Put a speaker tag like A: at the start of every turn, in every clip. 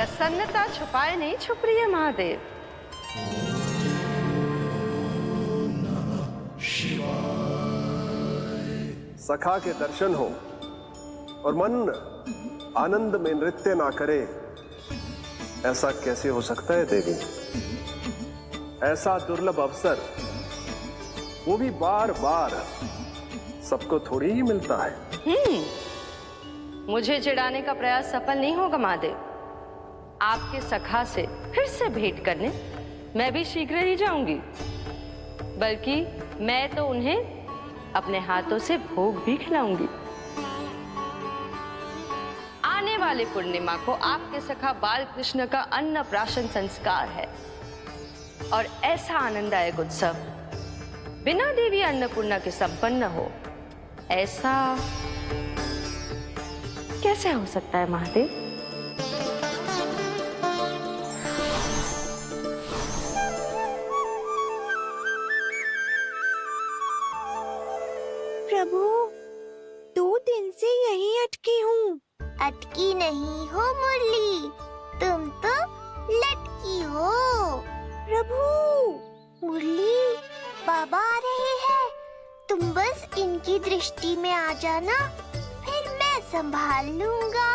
A: प्रसन्नता छुपाए नहीं छुप रही है महादेव।
B: सखा के दर्शन हो और मन आनंद में नृत्य ना करे, ऐसा कैसे हो सकता है देवी? ऐसा दुर्लभ अवसर, वो भी बार बार, सबको थोड़ी ही मिलता है।
A: मुझे चिढ़ाने का प्रयास सफल नहीं होगा महादेव। आपके सखा से फिर से भेंट करने मैं भी शीघ्र ही जाऊंगी, बल्कि मैं तो उन्हें अपने हाथों से भोग भी खिलाऊंगी। आने वाले पूर्णिमा को आपके सखा बाल कृष्ण का अन्नप्राशन संस्कार है, और ऐसा आनंददायक उत्सव बिना देवी अन्नपूर्णा के संपन्न हो, ऐसा कैसे हो सकता है महादेव?
C: प्रभु, 2 दिन से यहीं अटकी हूँ।
D: अटकी नहीं हो मुरली, तुम तो लटकी हो।
C: प्रभु,
D: मुरली, बाबा आ रहे हैं, तुम बस इनकी दृष्टि में आ जाना, फिर मैं संभाल लूंगा।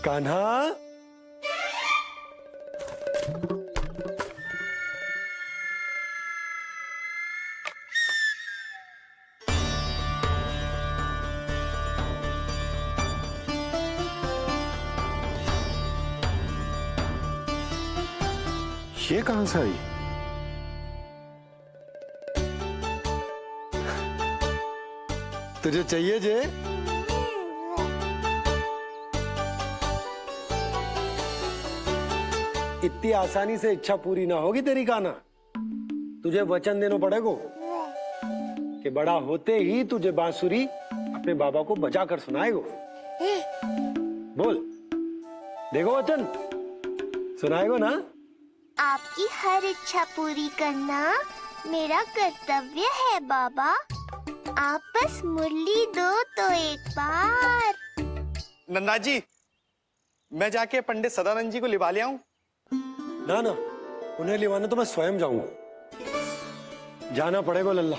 B: कान्हा, ये कहां से आई? तुझे चाहिए जे? इतनी आसानी से इच्छा पूरी ना होगी तेरी कान्हा। तुझे वचन देना पड़ेगा कि बड़ा होते ही तुझे बांसुरी अपने बाबा को बजा कर सुनाएगो। बोल, देखो वचन सुनाएगो ना?
D: आपकी हर इच्छा पूरी करना मेरा कर्तव्य है बाबा। आप बस मुरली दो तो एक बार।
E: नंदा जी, मैं जाके पंडित सदानंद जी को लिवा ले आऊं?
B: ना ना, उन्हें लिवाना तो मैं स्वयं जाऊंगा। जाना पड़ेगा लल्ला,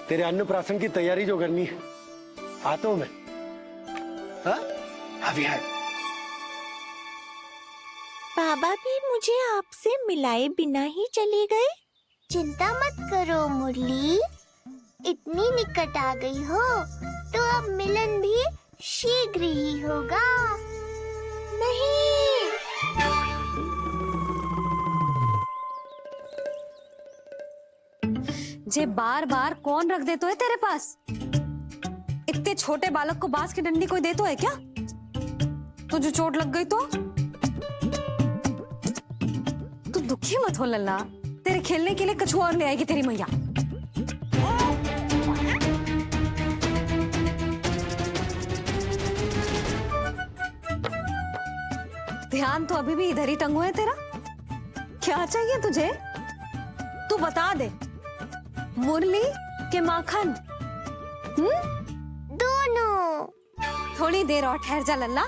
B: तेरे अन्नप्राशन की तैयारी जो करनी है। आता हूं मैं। हाँ? अभी है।
C: बाबा भी मुझे आपसे मिलाए बिना ही चले गए।
D: चिंता मत करो मुरली, इतनी निकट आ गई हो तो अब मिलन भी शीघ्र ही होगा।
C: नहीं,
F: जे बार बार कौन रख देतो है तेरे पास? इतने छोटे बालक को बांस की डंडी कोई देतो है क्या? तुझे चोट लग गई तो? तू दुखी मत हो लल्ला, तेरे खेलने के लिए कछुआ और ले आएगी तेरी मैया। ध्यान तो अभी भी इधर ही टंगू है तेरा। क्या चाहिए तुझे? तू बता दे। मुरली के माखन?
D: दोनों।
F: थोड़ी देर और ठहर जा लल्ला,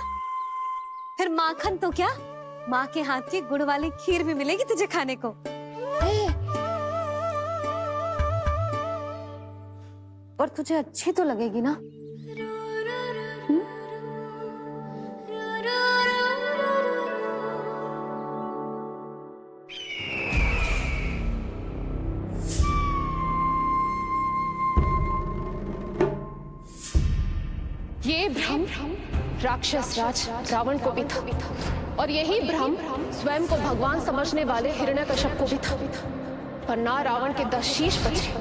F: फिर माखन तो क्या, माँ के हाथ की गुड़ वाली खीर भी मिलेगी तुझे खाने को। और तुझे अच्छी तो लगेगी ना?
G: ये भ्रम राक्षस राज रावण को भी था, और यही भ्रम स्वयं को भगवान समझने वाले हिरण्यकश्यप को भी था। पर ना रावण के 10 शीश बचे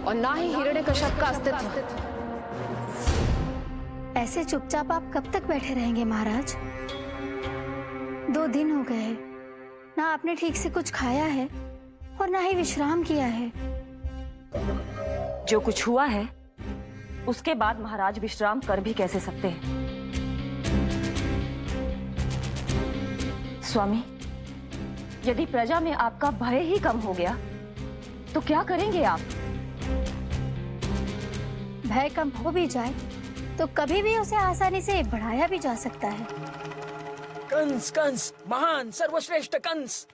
G: और ना ही हिरण्यकश्यप का अस्तित्व।
H: ऐसे चुपचाप आप कब तक बैठे रहेंगे महाराज? 2 दिन हो गए, ना आपने ठीक से कुछ खाया है और ना ही विश्राम किया है।
I: जो कुछ हुआ है उसके बाद महाराज विश्राम कर भी कैसे सकते हैं? स्वामी, यदि प्रजा में आपका भय ही कम हो गया तो क्या करेंगे आप?
H: भय कम हो भी जाए तो कभी भी उसे आसानी से बढ़ाया भी जा सकता है।
J: कंस कंस महान सर्वश्रेष्ठ कंस।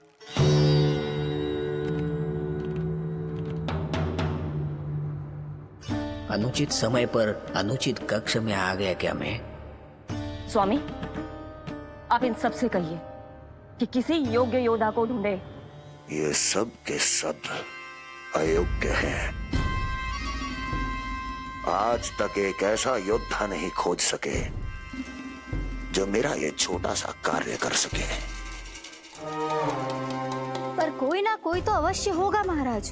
K: अनुचित समय पर अनुचित कक्ष में आ गया क्या मैं?
I: स्वामी, आप इन सब से कहिए कि किसी योग्य योद्धा को ढूंढे।
K: ये सब के सब अयोग्य हैं। आज तक एक ऐसा योद्धा नहीं खोज सके जो मेरा ये छोटा सा कार्य कर सके।
H: पर कोई ना कोई तो अवश्य होगा महाराज,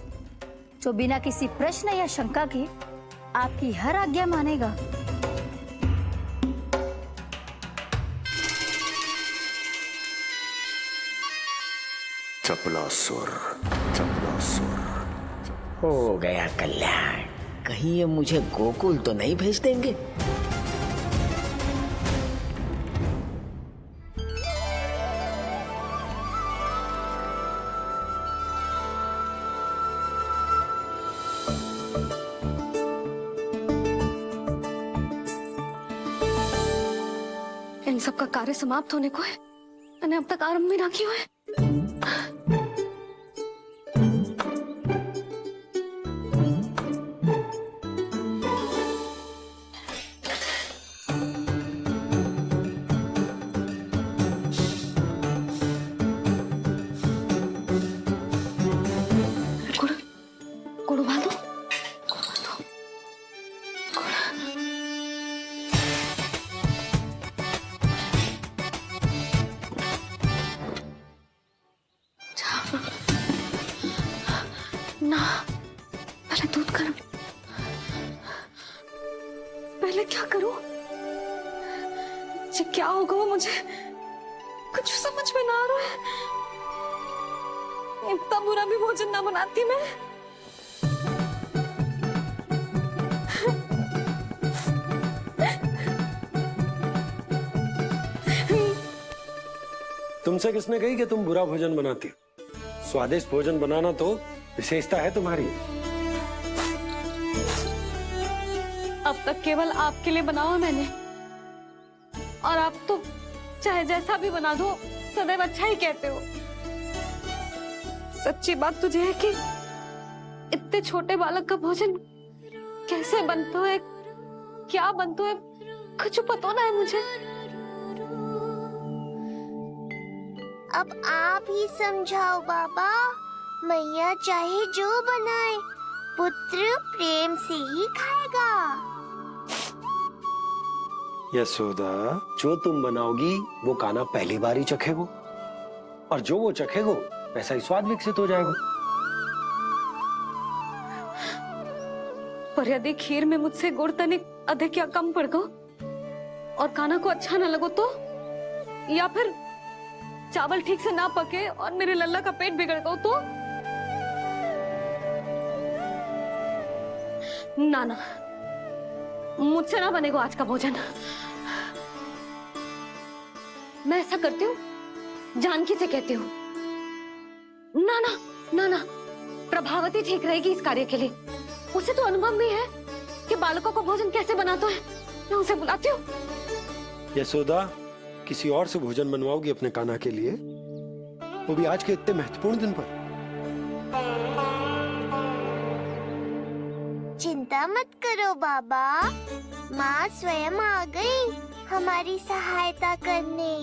H: जो बिना किसी प्रश्न या शंका के आपकी हर आज्ञा मानेगा।
K: चपलासुर, चपलासुर। हो गया कल्याण। कहीं ये मुझे गोकुल तो नहीं भेज देंगे?
F: इन सब का कार्य समाप्त होने को है, मैंने अब तक आरंभ भी ना किया है। ना, पहले दूध गर्म। पहले क्या करूं? ये क्या होगा वो मुझे कुछ समझ में ना आ रहा है। इतना बुरा भी भोजन ना बनाती मैं।
L: तुमसे किसने कही कि तुम बुरा भोजन बनाती हो? स्वादिष्ट भोजन बनाना तो विशेषता है तुम्हारी।
F: अब तक केवल आपके लिए बनाओ मैंने, और आप तो चाहे जैसा भी बना दो सदैव अच्छा ही कहते हो। सच्ची बात तुझे है कि इतने छोटे बालक का भोजन कैसे बनता है, क्या बनता है, कुछ पता ना है मुझे।
D: अब आप ही समझाओ बाबा। मैया चाहे जो बनाए, पुत्र प्रेम से ही खाएगा।
L: यशोदा, जो तुम बनाओगी वो कान्हा पहली बार ही चखेगो, और जो वो चखेगो वैसा ही स्वाद विकसित हो जाएगा।
F: पर यदि खीर में मुझसे गुड़ तनिक अधिक या कम पड़ गो और कान्हा को अच्छा न लगो तो, या फिर चावल ठीक से ना पके और मेरे लल्ला का पेट बिगड़ गो तो? ना ना, मुझसे ना बनेगा आज का भोजन। मैं ऐसा करती हूँ, जानकी से कहती हूँ। ना ना ना ना, प्रभावती ठीक रहेगी इस कार्य के लिए। उसे तो अनुभव भी है कि बालकों को भोजन कैसे बनाता है। मैं उसे बुलाती हूँ।
L: यशोदा, किसी और से भोजन बनवाओगी अपने कान्हा के लिए, वो भी आज के इतने महत्वपूर्ण दिन पर?
D: चिंता मत करो बाबा, माँ स्वयं आ गई हमारी सहायता करने।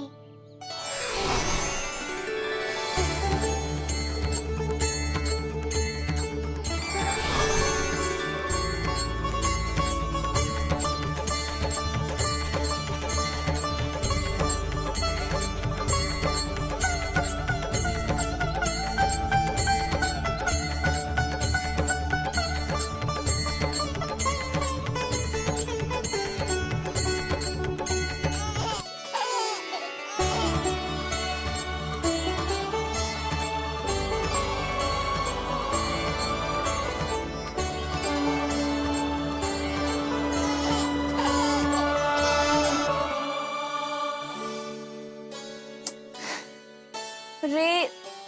C: रे,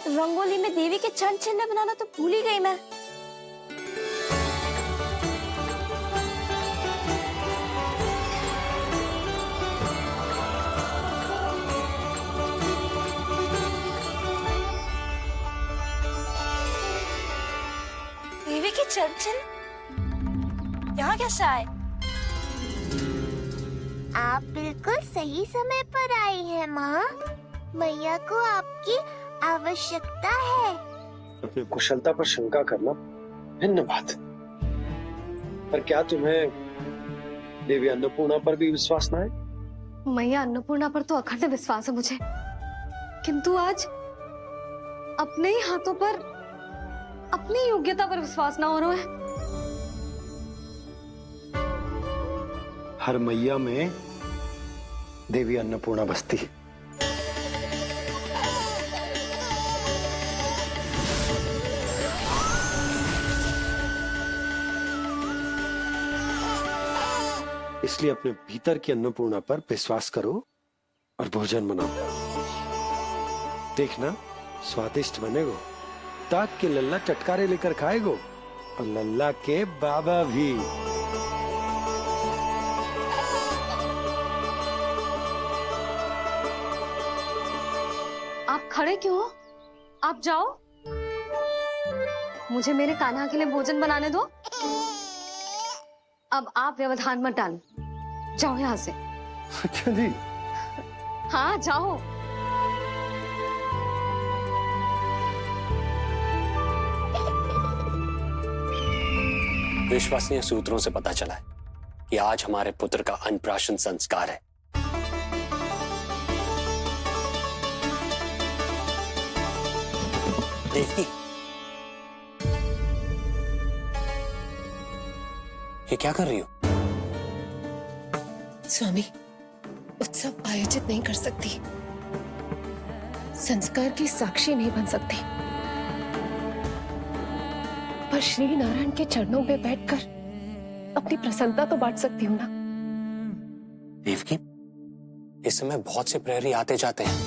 C: रंगोली में देवी के चरण चिन्ह बनाना तो भूल ही गई मैं। चंचल यहाँ कैसे आए?
D: आप बिल्कुल सही समय पर आई हैं माँ। मैया को आपकी आवश्यकता है।
L: अपनी कुशलता पर शंका करना भिन्न बात है, पर क्या तुम्हें देवी अन्नपूर्णा पर भी विश्वास ना है?
F: मैया अन्नपूर्णा पर तो अखंड विश्वास है मुझे, किंतु आज अपने ही हाथों पर अपनी योग्यता पर विश्वास ना हो रहा है।
L: हर मैया में देवी अन्नपूर्णा बसती है। इसलिए अपने भीतर की अन्नपूर्णा पर विश्वास करो और भोजन बनाओ। देखना स्वादिष्ट बनेगो, ताक के लल्ला चटकारे लेकर खाएगो और लल्ला के बाबा भी।
F: आप खड़े क्यों हो? आप जाओ, मुझे मेरे कान्हा के लिए भोजन बनाने दो। अब आप व्यवधान मत डालो, जाओ यहाँ से।
L: अच्छा जी।
F: हाँ जाओ।
M: विश्वसनीय सूत्रों से पता चला है कि आज हमारे पुत्र का अन्नप्राशन संस्कार है। देवकी, ये क्या कर रही हो?
G: स्वामी, उत्सव आयोजित नहीं कर सकती, संस्कार की साक्षी नहीं बन सकती, पर श्री नारायण के चरणों पे बैठकर अपनी प्रसन्नता तो बांट सकती हूँ ना।
M: देवकी, इस समय बहुत से प्रहरी आते जाते हैं,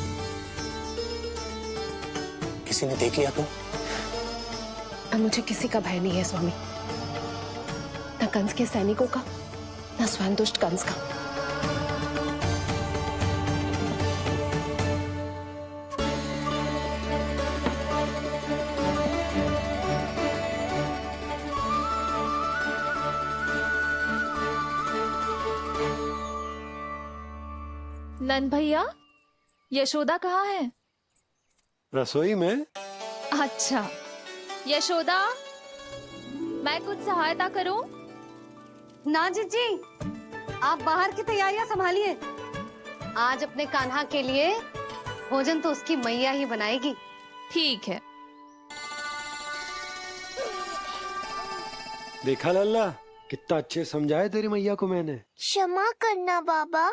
M: किसी ने देख लिया तो?
G: अब मुझे किसी का भय नहीं है स्वामी, न कंस के सैनिकों का, न स्वयं दुष्ट कंस का।
N: नंद भैया, यशोदा कहाँ है?
L: रसोई में।
N: अच्छा, यशोदा, मैं कुछ सहायता करूं?
F: ना जीजी, आप बाहर की तैयारियां संभालिए। आज अपने कान्हा के लिए भोजन तो उसकी मैया ही बनाएगी।
N: ठीक है।
L: देखा लल्ला, कितना अच्छे समझाए तेरी मैया को मैंने।
D: क्षमा करना बाबा,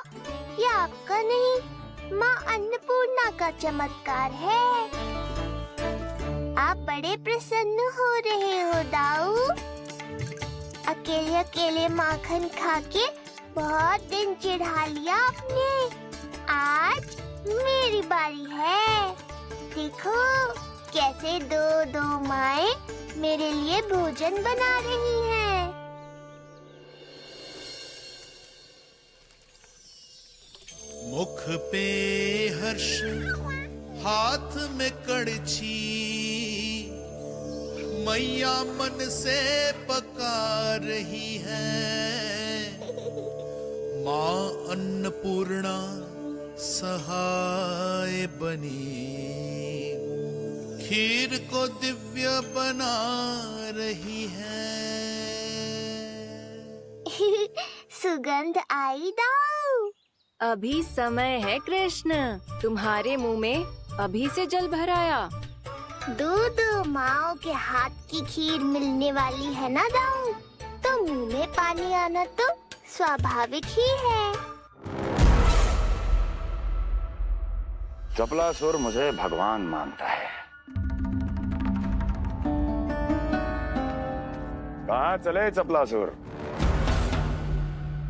D: ये आपका नहीं, माँ अन्नपूर्णा का चमत्कार है। आप बड़े प्रसन्न हो रहे हो दाऊ। अकेले अकेले माखन खा के बहुत दिन चिढ़ा लिया आपने। आज मेरी बारी है। देखो कैसे दो दो माएं मेरे लिए भोजन बना रही हैं।
O: मुख पे हर्ष, हाथ में कड़छी, मैया मन से पका रही है। माँ अन्नपूर्णा सहाय बनी, खीर को दिव्य बना रही है।
D: सुगंध आई दाऊ।
P: अभी समय है कृष्ण, तुम्हारे मुंह में अभी से जल भर आया।
D: दो माओ के हाथ की खीर मिलने वाली है ना दाऊ, तो मुंह में पानी आना तो स्वाभाविक ही है।
Q: चपलासुर मुझे भगवान मानता है। कहाँ चले चपलासुर?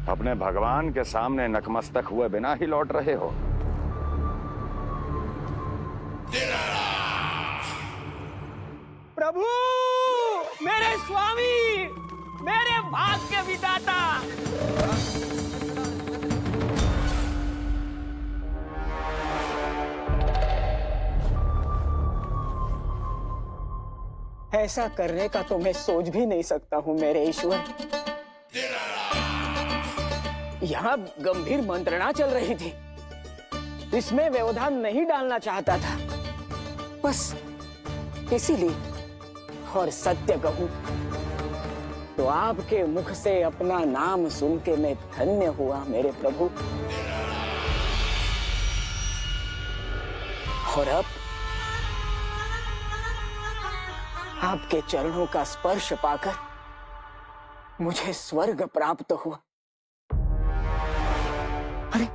Q: अपने भगवान के सामने नतमस्तक हुए बिना ही लौट रहे हो।
J: प्रभु, मेरे स्वामी, मेरे भाग्य विधाता। ऐसा करने का तो मैं सोच भी नहीं सकता हूँ मेरे ईश्वर। यहाँ गंभीर मंत्रणा चल रही थी, इसमें व्यवधान नहीं डालना चाहता था, बस इसीलिए। और सत्य कहूं तो आपके मुख से अपना नाम सुन के मैं धन्य हुआ मेरे प्रभु। और अब आपके चरणों का स्पर्श पाकर मुझे स्वर्ग प्राप्त हुआ। अरे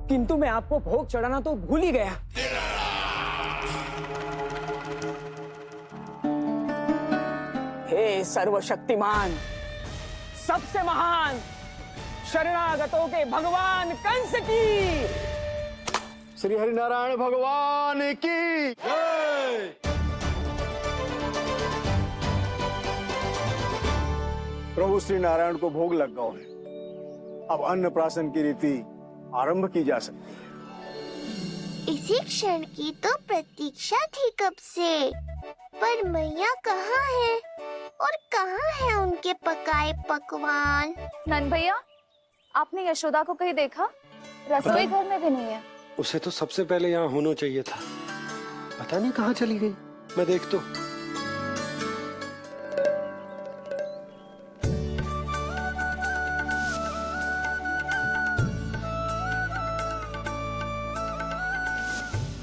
J: किंतु मैं आपको भोग चढ़ाना तो भूल ही गया। हे सर्वशक्तिमान, सबसे महान, शरणागतों के भगवान कंस की,
E: श्री हरिनारायण भगवान की जय।
R: प्रभु श्री नारायण को भोग लग गया है, अब अन्नप्राशन की रीति आरंभ की जा सकती है।
D: इसी क्षण की तो प्रतीक्षा थी कब से, पर मैया कहाँ है और कहाँ है उनके पकाए पकवान?
N: नंद भैया, आपने यशोदा को कहीं देखा? रसोई घर में भी नहीं है।
L: उसे तो सबसे पहले यहाँ होना चाहिए था, पता नहीं कहाँ चली गई। मैं देख तो।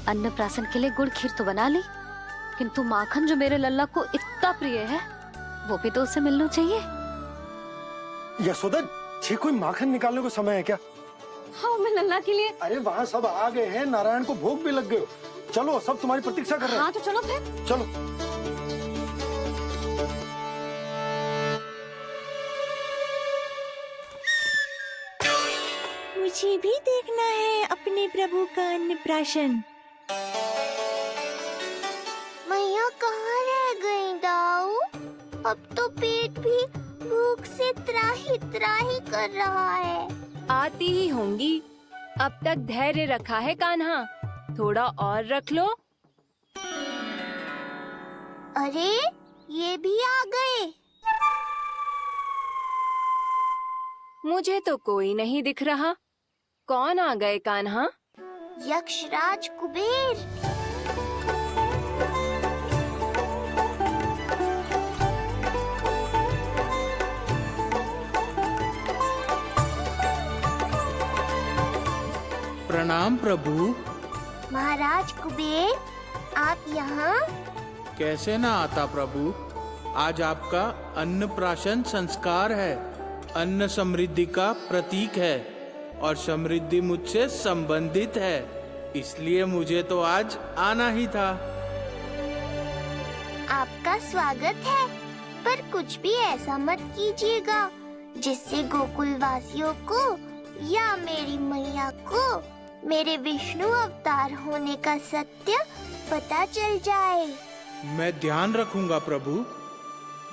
F: अन्नप्राशन के लिए गुड़ खीर तो बना ली, किंतु माखन जो मेरे लल्ला को इतना प्रिय है, वो भी तो उसे मिलना चाहिए।
L: यशोदा जी, कोई माखन निकालने को समय है क्या?
F: हाँ, मैं लल्ला के लिए।
L: अरे वहाँ सब आ गए हैं, नारायण को भोग भी लग गए। चलो, सब तुम्हारी प्रतीक्षा कर रहे हैं।
F: हाँ तो चलो फिर।
L: चलो।
S: मुझे भी देखना है अपने प्रभु का अन्नप्राशन।
D: मैया कहाँ रह गई दाऊ? अब तो पेट भी भूख से त्राही त्राही कर रहा है।
P: आती ही होंगी। अब तक धैर्य रखा है कान्हा, थोड़ा और रख लो।
D: अरे ये भी आ गए।
P: मुझे तो कोई नहीं दिख रहा। कौन आ गए कान्हा?
D: यक्षराज कुबेर।
O: प्रणाम प्रभु।
D: महाराज कुबेर, आप यहाँ?
O: कैसे ना आता प्रभु, आज आपका अन्नप्राशन संस्कार है। अन्न समृद्धि का प्रतीक है और समृद्धि मुझसे संबंधित है, इसलिए मुझे तो आज आना ही था।
D: आपका स्वागत है, पर कुछ भी ऐसा मत कीजिएगा जिससे गोकुल वासियों को या मेरी मैया को मेरे विष्णु अवतार होने का सत्य पता चल जाए।
O: मैं ध्यान रखूंगा प्रभु।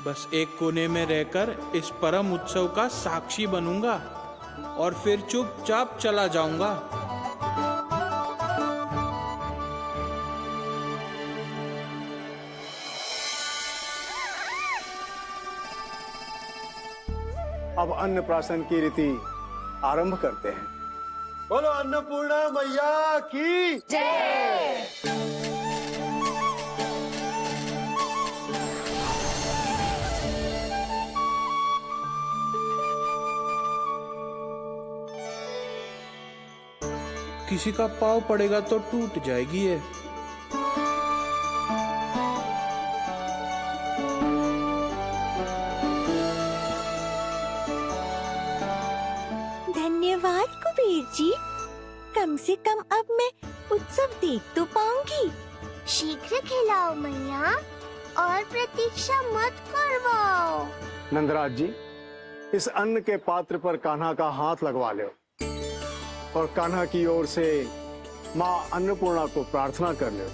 O: बस एक कोने में रहकर इस परम उत्सव का साक्षी बनूंगा और फिर चुपचाप चला जाऊंगा।
R: अब अन्नप्राशन की रीति आरंभ करते हैं।
L: बोलो अन्नपूर्णा मैया की
F: जय।
O: किसी का पाँव पड़ेगा तो टूट जाएगी ये।
S: धन्यवाद कुबेर जी, कम से कम अब मैं उत्सव देख तो पाऊंगी।
D: शीघ्र खिलाओ मैया और प्रतीक्षा मत करवाओ।
R: नंदराज जी, इस अन्न के पात्र पर कान्हा का हाथ लगवा लो और कान्हा की ओर से माँ अन्नपूर्णा को प्रार्थना कर लो।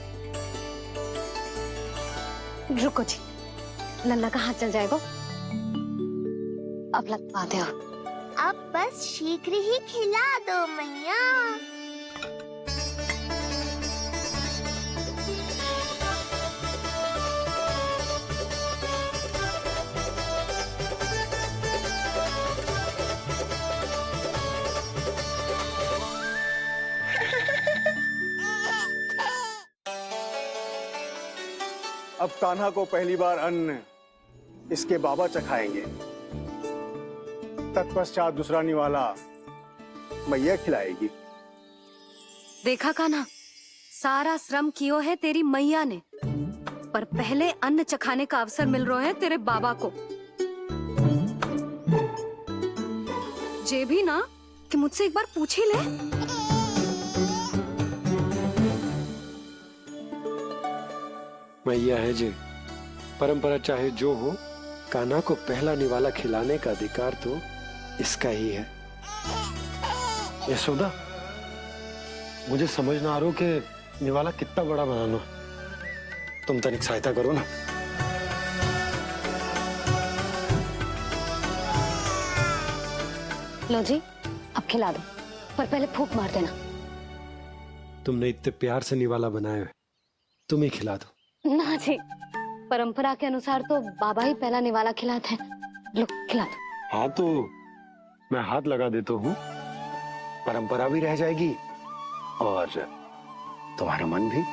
F: रुको जी, लल्ला का हाथ चल जाएगा। अब लगवाते हो।
D: अब बस शीघ्र ही खिला दो मैया।
R: अब कान्हा को पहली बार अन्न इसके बाबा चखाएंगे। तत्पश्चात दूसरा निवाला मैया खिलाएगी।
F: देखा कान्हा, सारा श्रम कियो है तेरी मैया ने, पर पहले अन्न चखाने का अवसर मिल रहा है तेरे बाबा को। जे भी ना कि मुझसे एक बार पूछ ही ले।
L: मैया है जे, परंपरा चाहे जो हो, कान्हा को पहला निवाला खिलाने का अधिकार तो इसका ही है। यशोदा, मुझे समझ ना आ रहा कि निवाला कितना बड़ा बनाना। तुम तनिक सहायता करो ना।
F: लो जी, अब खिला दो, पर पहले फूंक मार देना।
L: तुमने इतने प्यार से निवाला बनाया है, तुम ही खिला दो।
F: ना जी, परंपरा के अनुसार तो बाबा ही पहला निवाला खिलाते हैं। लो खिला दो।
L: हाँ तो मैं हाथ लगा देता हूँ, परंपरा भी रह जाएगी और तुम्हारा मन भी।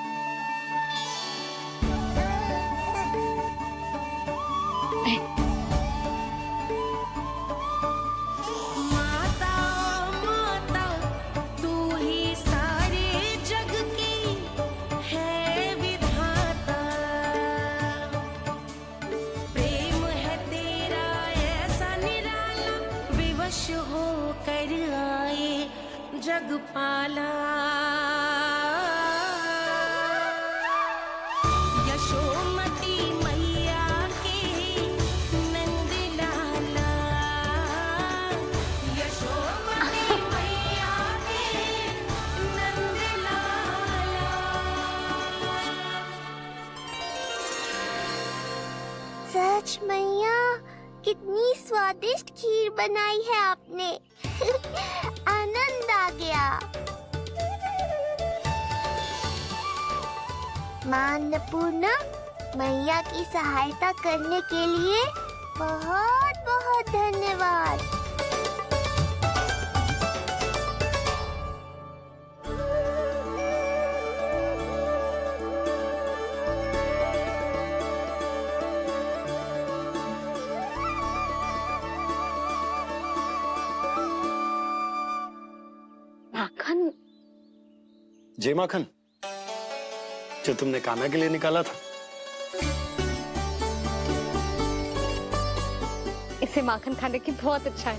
T: जगपाला यशोमती मैया के नंद लाला, यशोमती मैया के नंद लाला।
D: सच मैया, कितनी स्वादिष्ट खीर बनाई है आपने। आनंद आ गया। मां अन्नपूर्णा, मैया की सहायता करने के लिए बहुत बहुत धन्यवाद।
F: माखन?
L: जे माखन जो तुमने कान्हा के लिए निकाला था।
F: इसे माखन खाने की बहुत अच्छा है।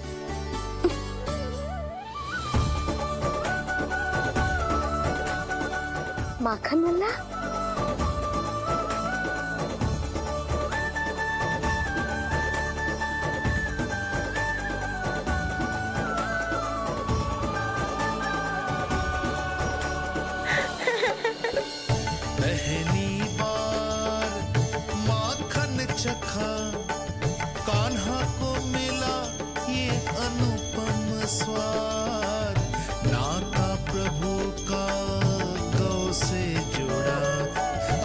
F: माखन वाला?
O: पहली बार माखन चखा, कान्हा को मिला ये अनुपम स्वाद। नाता प्रभु का गौ से जुड़ा,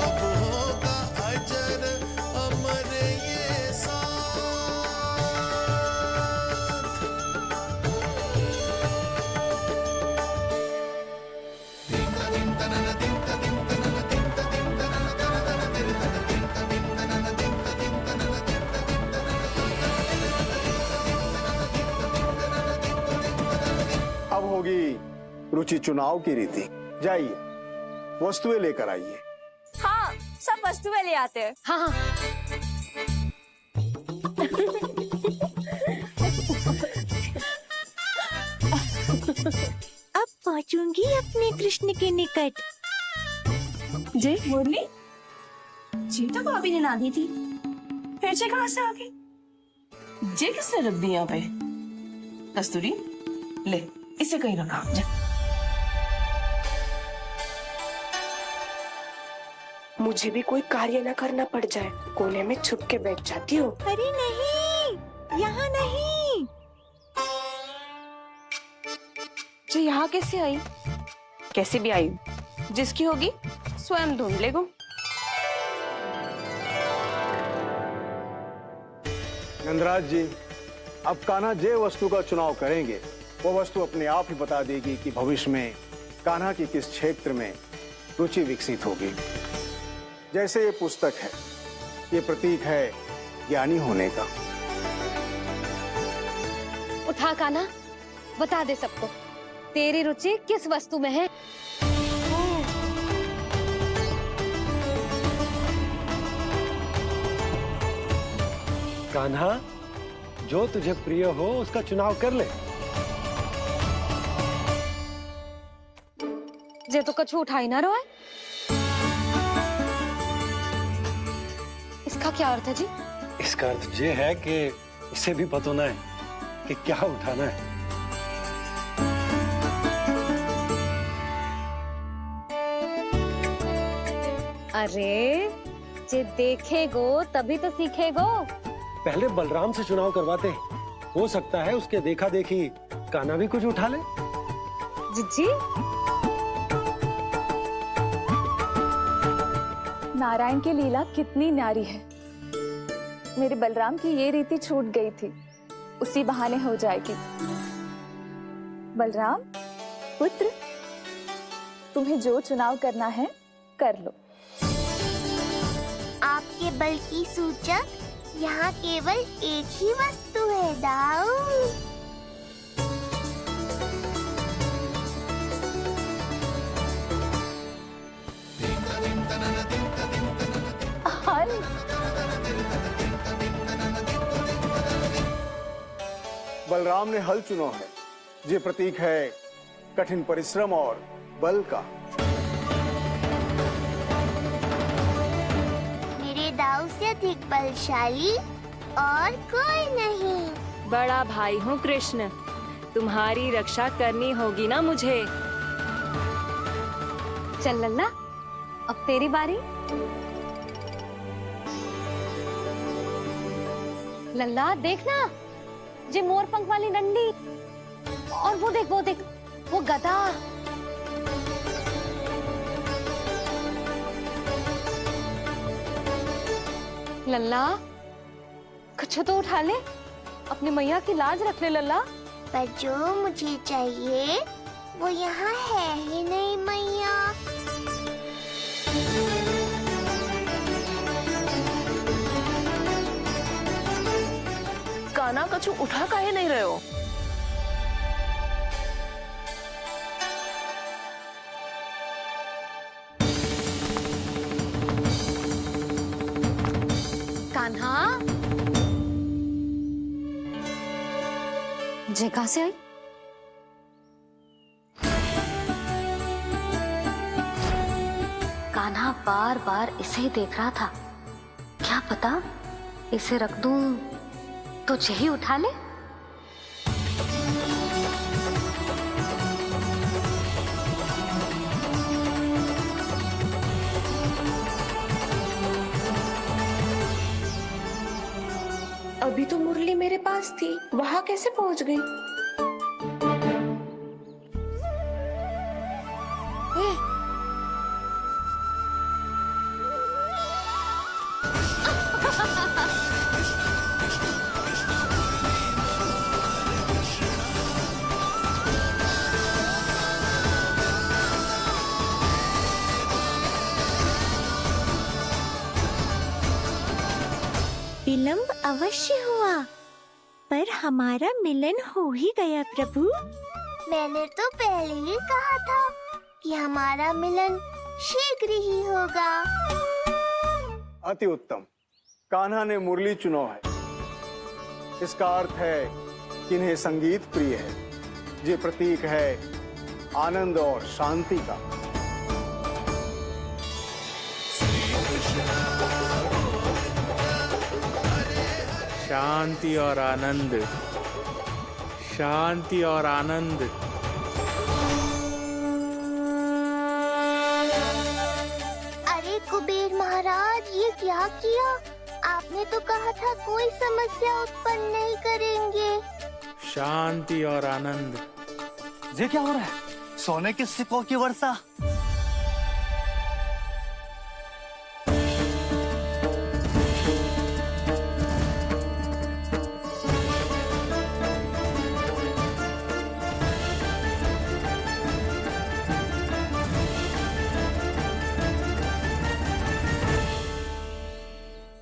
O: अब होगा अजर अमर ये साथ।
R: अब होगी रुचि चुनाव की रीति। जाइए, वस्तुएं लेकर आइए।
C: हाँ, सब वस्तुएं ले आते हैं।
F: हाँ हाँ।
S: अब पहुंचूंगी अपने कृष्ण के निकट।
C: जी मुरली, जी तो भाभी ने ला दी थी, फिर से कहाँ से आ गई?
U: जे किसने रख दी यहाँ पे? कस्तूरी, ले इसे कहीं रखा जा।
V: मुझे भी कोई कार्य न करना पड़ जाए, कोने में छुप के बैठ जाती हूँ।
S: अरे नहीं, यहाँ नहीं।
V: जो यहाँ कैसे आई? कैसे भी आई, जिसकी होगी स्वयं ढूंढ लेगो।
R: नंदराज जी, अब कान्हा जे वस्तु का चुनाव करेंगे, वो वस्तु अपने आप ही बता देगी कि भविष्य में कान्हा की किस क्षेत्र में रुचि विकसित होगी। जैसे ये पुस्तक है, ये प्रतीक है ज्ञानी होने का।
F: उठा कान्हा, बता दे सबको तेरी रुचि किस वस्तु में है।
L: कान्हा, जो तुझे प्रिय हो उसका चुनाव कर ले।
F: जे तो कछु उठा ही ना रहा है। इसका क्या अर्थ है जी?
L: इसका अर्थ ये है कि इसे भी पता होना है कि क्या उठाना है।
F: अरे जे देखेगो तभी तो सीखेगो।
L: पहले बलराम से चुनाव करवाते हैं, हो सकता है उसके देखा देखी कान्हा भी कुछ उठा ले।
F: जिज्जी,
N: नारायण की लीला कितनी न्यारी है। मेरे बलराम की ये रीति छूट गई थी, उसी बहाने हो जाएगी। बलराम पुत्र, तुम्हें जो चुनाव करना है कर लो।
D: आपके बल की सूचक यहाँ केवल एक ही वस्तु है दाऊ।
R: बलराम ने हल चुना है, ये प्रतीक है कठिन परिश्रम और बल का।
D: मेरे दाऊ से अधिक बलशाली और कोई नहीं।
P: बड़ा भाई हूँ कृष्ण, तुम्हारी रक्षा करनी होगी ना मुझे।
F: चल लल्ला, अब तेरी बारी। लल्ला देखना, जे मोर पंख वाली डंडी, और वो देख वो गदा। लल्ला कुछ तो उठा ले, अपनी मैया की लाज रख ले लल्ला।
D: पर जो मुझे चाहिए वो यहाँ है ही नहीं मैया।
U: कान्हा, कछु उठा काहे नहीं रहे हो?
F: कान्हा, जगह से आई। कान्हा बार बार इसे ही देख रहा था। क्या पता इसे रख दूं तो यही उठा ले।
U: अभी तो मुरली मेरे पास थी, वहां कैसे पहुंच गई?
S: विलंब अवश्य हुआ, पर हमारा मिलन हो ही गया प्रभु।
D: मैंने तो पहले ही कहा था कि हमारा मिलन शीघ्र ही होगा।
R: अति उत्तम, कान्हा ने मुरली चुना है। इसका अर्थ है कि इन्हें संगीत प्रिय है। ये प्रतीक है आनंद और शांति का।
O: शांति और आनंद, शांति और आनंद।
D: अरे कुबेर महाराज, ये क्या किया? आपने तो कहा था कोई समस्या उत्पन्न नहीं करेंगे।
O: शांति और आनंद।
A: ये क्या हो रहा है? सोने के सिक्कों की वर्षा।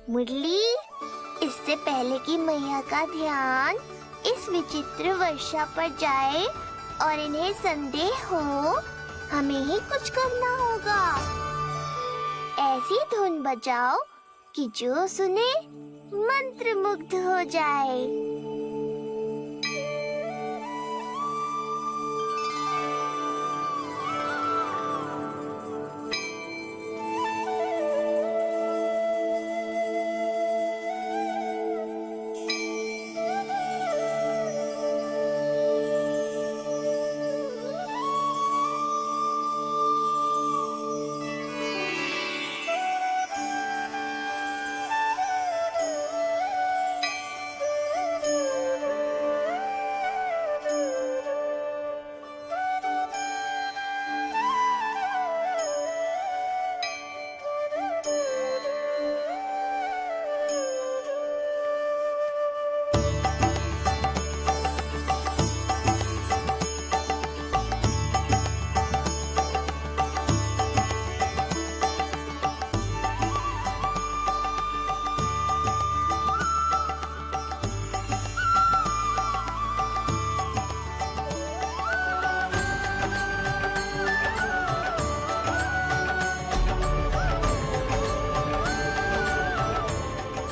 D: मुरली, इससे पहले कि मैया का ध्यान इस विचित्र वर्षा पर जाए और इन्हें संदेह हो, हमें ही कुछ करना होगा। ऐसी धुन बजाओ कि जो सुने मंत्रमुग्ध हो जाए।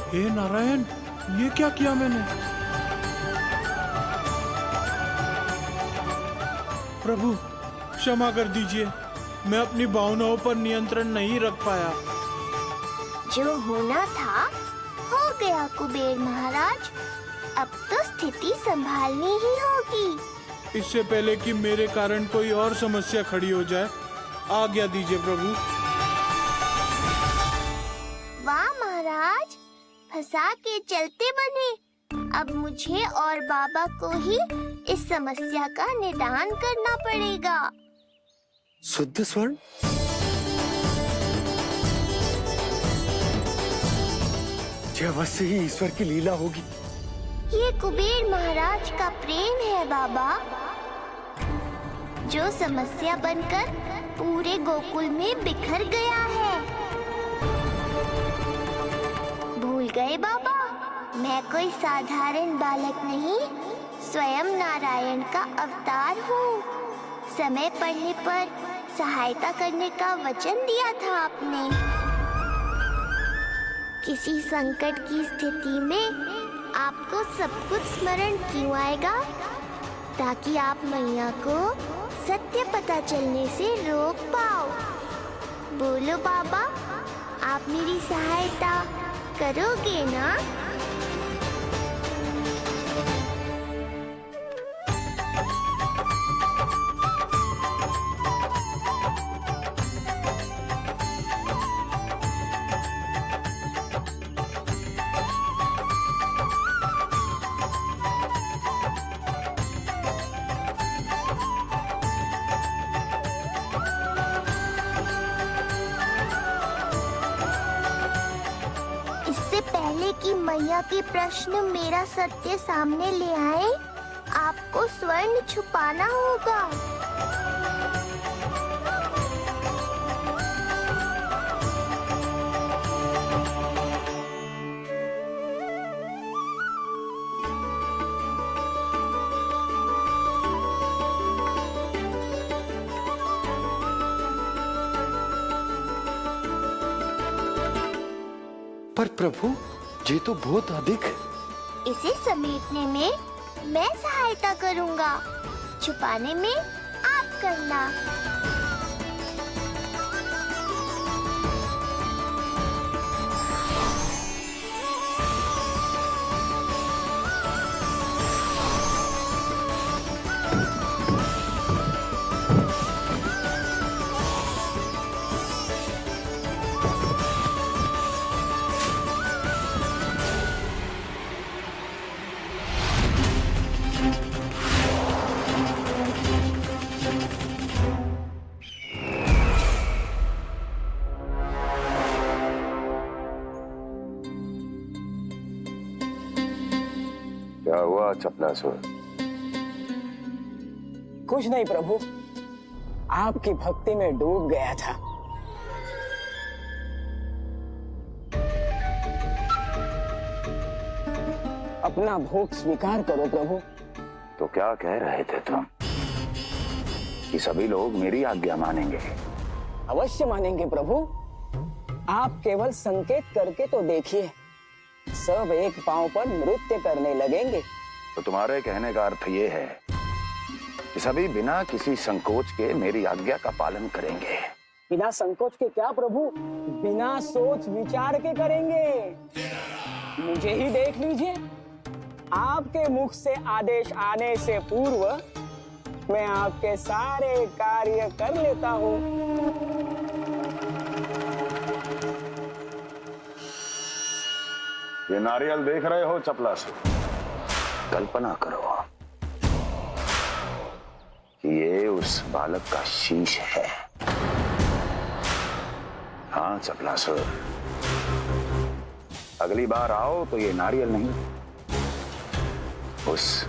O: हे नारायण, ये क्या किया मैंने? प्रभु क्षमा कर दीजिए, मैं अपनी भावनाओं पर नियंत्रण नहीं रख पाया।
D: जो होना था हो गया कुबेर महाराज। अब तो स्थिति संभालनी ही होगी।
O: इससे पहले कि मेरे कारण कोई और समस्या खड़ी हो जाए, आज्ञा दीजिए प्रभु।
D: वाह महाराज, फंसा के चलते बने। अब मुझे और बाबा को ही इस समस्या का निदान करना पड़ेगा।
L: शुद्ध स्वर्ण? यह अवश्य ही ईश्वर की लीला होगी।
D: ये कुबेर महाराज का प्रेम है बाबा, जो समस्या बनकर पूरे गोकुल में बिखर गया है। भूल गए बाबा, मैं कोई साधारण बालक नहीं, स्वयं नारायण का अवतार हूँ। समय पड़ने पर सहायता करने का वचन दिया था आपने। किसी संकट की स्थिति में आपको सब कुछ स्मरण क्यों आएगा? ताकि आप मैया को सत्य पता चलने से रोक पाओ। बोलो बाबा, आप मेरी सहायता करोगे ना? इससे पहले कि मैया के प्रश्न मेरा सत्य सामने ले आए, आपको स्वर्ण छुपाना होगा।
L: पर प्रभु, ये तो बहुत अधिक है।
D: इसे समेटने में मैं सहायता करूंगा, छुपाने में आप करना।
Q: क्या हुआ चपलासुर?
J: कुछ नहीं प्रभु, आपकी भक्ति में डूब गया था। अपना भोग स्वीकार करो प्रभु।
Q: तो क्या कह रहे थे तुम कि सभी लोग मेरी आज्ञा मानेंगे?
J: अवश्य मानेंगे प्रभु। आप केवल संकेत करके तो देखिए, सब एक पांव पर नृत्य करने लगेंगे।
Q: तो तुम्हारे कहने का अर्थ ये है कि सभी बिना किसी संकोच के मेरी आज्ञा का पालन करेंगे?
J: बिना संकोच के क्या प्रभु, बिना सोच विचार के करेंगे। मुझे ही देख लीजिए, आपके मुख से आदेश आने से पूर्व मैं आपके सारे कार्य कर लेता हूँ।
Q: ये नारियल देख रहे हो चपला से? कल्पना करो कि ये उस बालक का शीश है। हाँ चपलासुर, अगली बार आओ तो ये नारियल नहीं, उस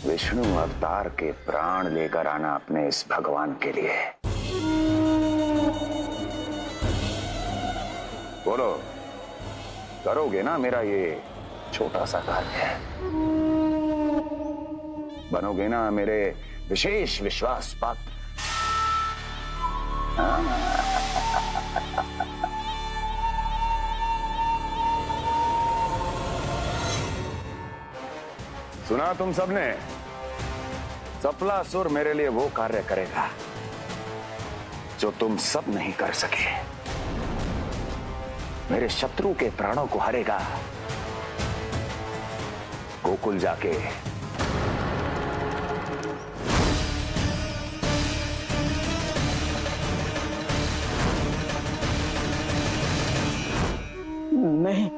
Q: विष्णु अवतार के प्राण लेकर आना अपने इस भगवान के लिए। बोलो, करोगे ना मेरा ये छोटा सा कार्य? बनोगे ना मेरे विशेष विश्वास पात्र? सुना तुम सबने? चपलासुर मेरे लिए वो कार्य करेगा जो तुम सब नहीं कर सके। मेरे शत्रु के प्राणों को हरेगा। गोकुल जाके
J: नहीं,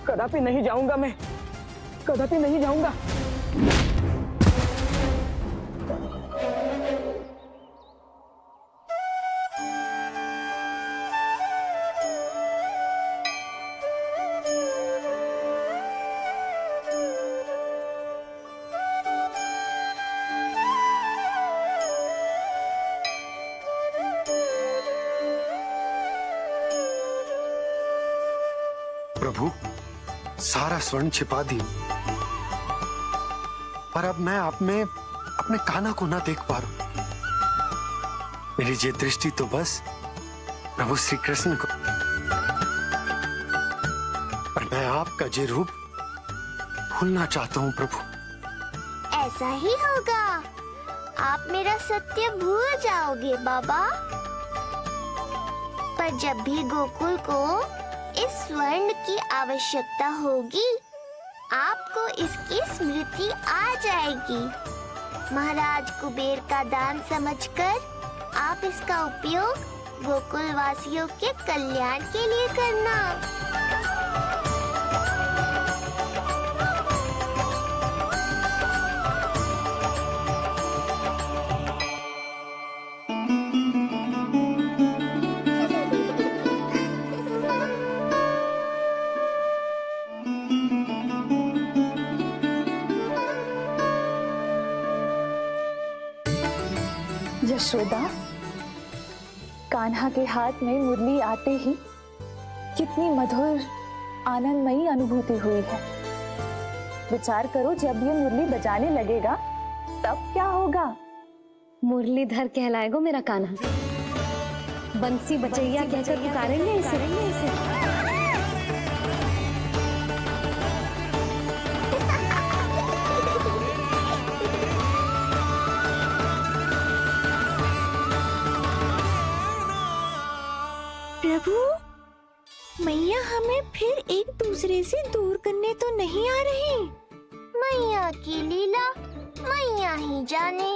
J: कदापि नहीं जाऊंगा मैं, कदापि नहीं जाऊंगा।
L: प्रभु, सारा स्वर्ण छिपा दी, पर अब मैं आप में अपने कान्हा को ना देख पा रहा हूं। मेरी ये दृष्टि तो बस प्रभु श्री कृष्ण को, पर मैं आपका ये रूप भूलना चाहता हूं प्रभु।
D: ऐसा ही होगा, आप मेरा सत्य भूल जाओगे बाबा। पर जब भी गोकुल को इस स्वर्ण की आवश्यकता होगी, आपको इसकी स्मृति आ जाएगी। महाराज कुबेर का दान समझकर आप इसका उपयोग गोकुल वासियों के कल्याण के लिए करना।
N: यशोदा, कान्हा के हाथ में मुरली आते ही कितनी मधुर आनंदमयी अनुभूति हुई है। विचार करो, जब ये मुरली बजाने लगेगा तब क्या होगा?
F: मुरलीधर कहलाएगा मेरा कान्हा। बंसी बजैया कहकर पुकारेंगे इसे।
S: प्रभु, मैया हमें फिर एक दूसरे से दूर करने तो नहीं आ रही?
D: मैया की लीला मैया ही जाने।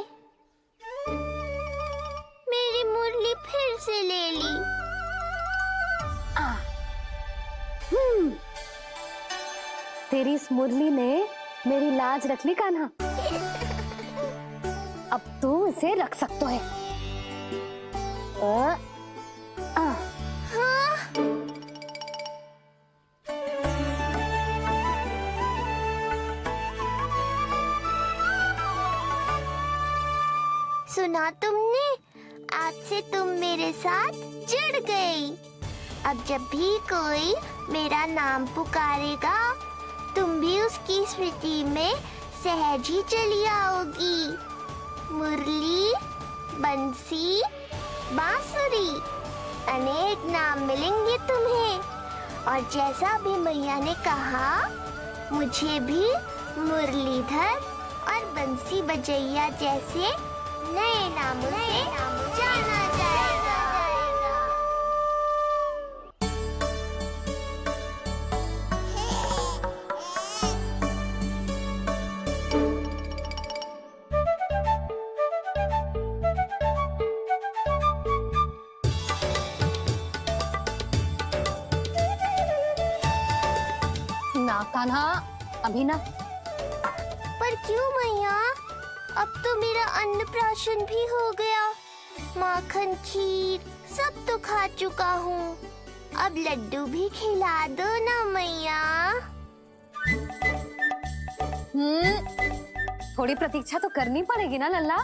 D: मेरी मुरली फिर से ले ली।
F: तेरी इस मुरली ने मेरी लाज रख ली कान्हा। अब तू इसे रख सकता है।
D: सुना तुमने? आज से तुम मेरे साथ जुड़ गई। अब जब भी कोई मेरा नाम पुकारेगा तुम भी उसकी स्मृति में सहज ही चली आओगी। मुरली, बंसी, बांसुरी, अनेक नाम मिलेंगे तुम्हें। और जैसा भी मैया ने कहा, मुझे भी मुरलीधर और बंसी बजैया जैसे नए नामों से जाना जाएगा।
F: ना कान्हा, अभी ना।
D: पर क्यों मैया? अब तो मेरा अन्नप्राशन भी हो गया। माखन, खीर सब तो खा चुका हूँ। अब लड्डू भी खिला दो ना मैया।
F: थोड़ी प्रतीक्षा तो करनी पड़ेगी ना लल्ला।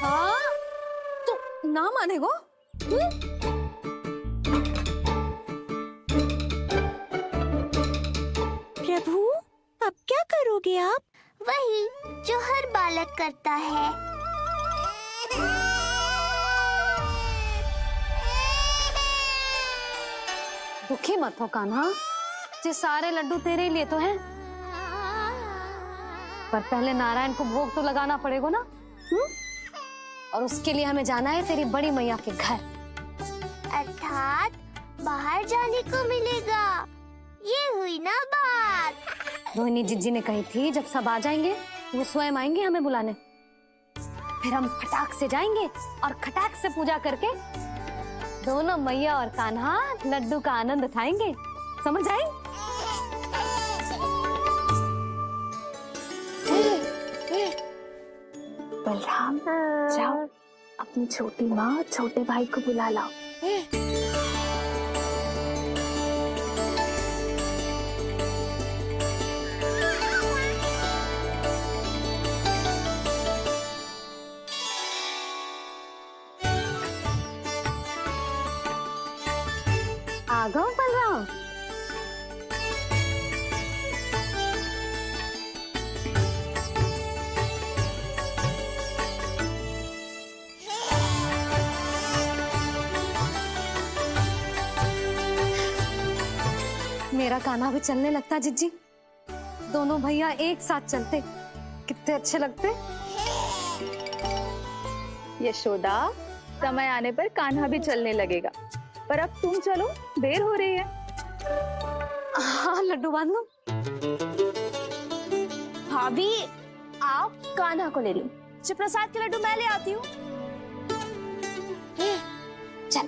F: हाँ, तो ना मानेगो?
S: प्रभु, अब क्या करोगे आप?
D: वही जो हर बालक करता है।
F: दुखी मत हो कान्हा, ये सारे लड्डू तेरे ही लिए तो हैं। पर पहले नारायण को भोग तो लगाना पड़ेगा ना। और उसके लिए हमें जाना है तेरी बड़ी मैया के घर।
D: अर्थात बाहर जाने को मिलेगा। ये हुई ना बात।
F: रोहिणी जिज्जी ने कही थी जब सब आ जाएंगे वो स्वयं आएंगे हमें बुलाने। फिर हम फटाक से जाएंगे और खटाक से पूजा करके दोनों मैया और कान्हा लड्डू का आनंद उठाएंगे। समझ आई?
N: बलराम, जाओ अपनी छोटी माँ और छोटे भाई को बुला लाओ।
F: आ गओ बलराम। मेरा कान्हा भी चलने लगता जिज्जी। दोनों भैया एक साथ चलते कितने अच्छे लगते।
N: यशोदा, समय आने पर कान्हा भी चलने लगेगा, पर अब तुम चलो, देर हो रही है।
F: हाँ, लड्डू बांध लो।
C: भाभी, आप कान्हा को ले लो। शिवप्रसाद के लड्डू मैं ले आती हूँ।
F: चल।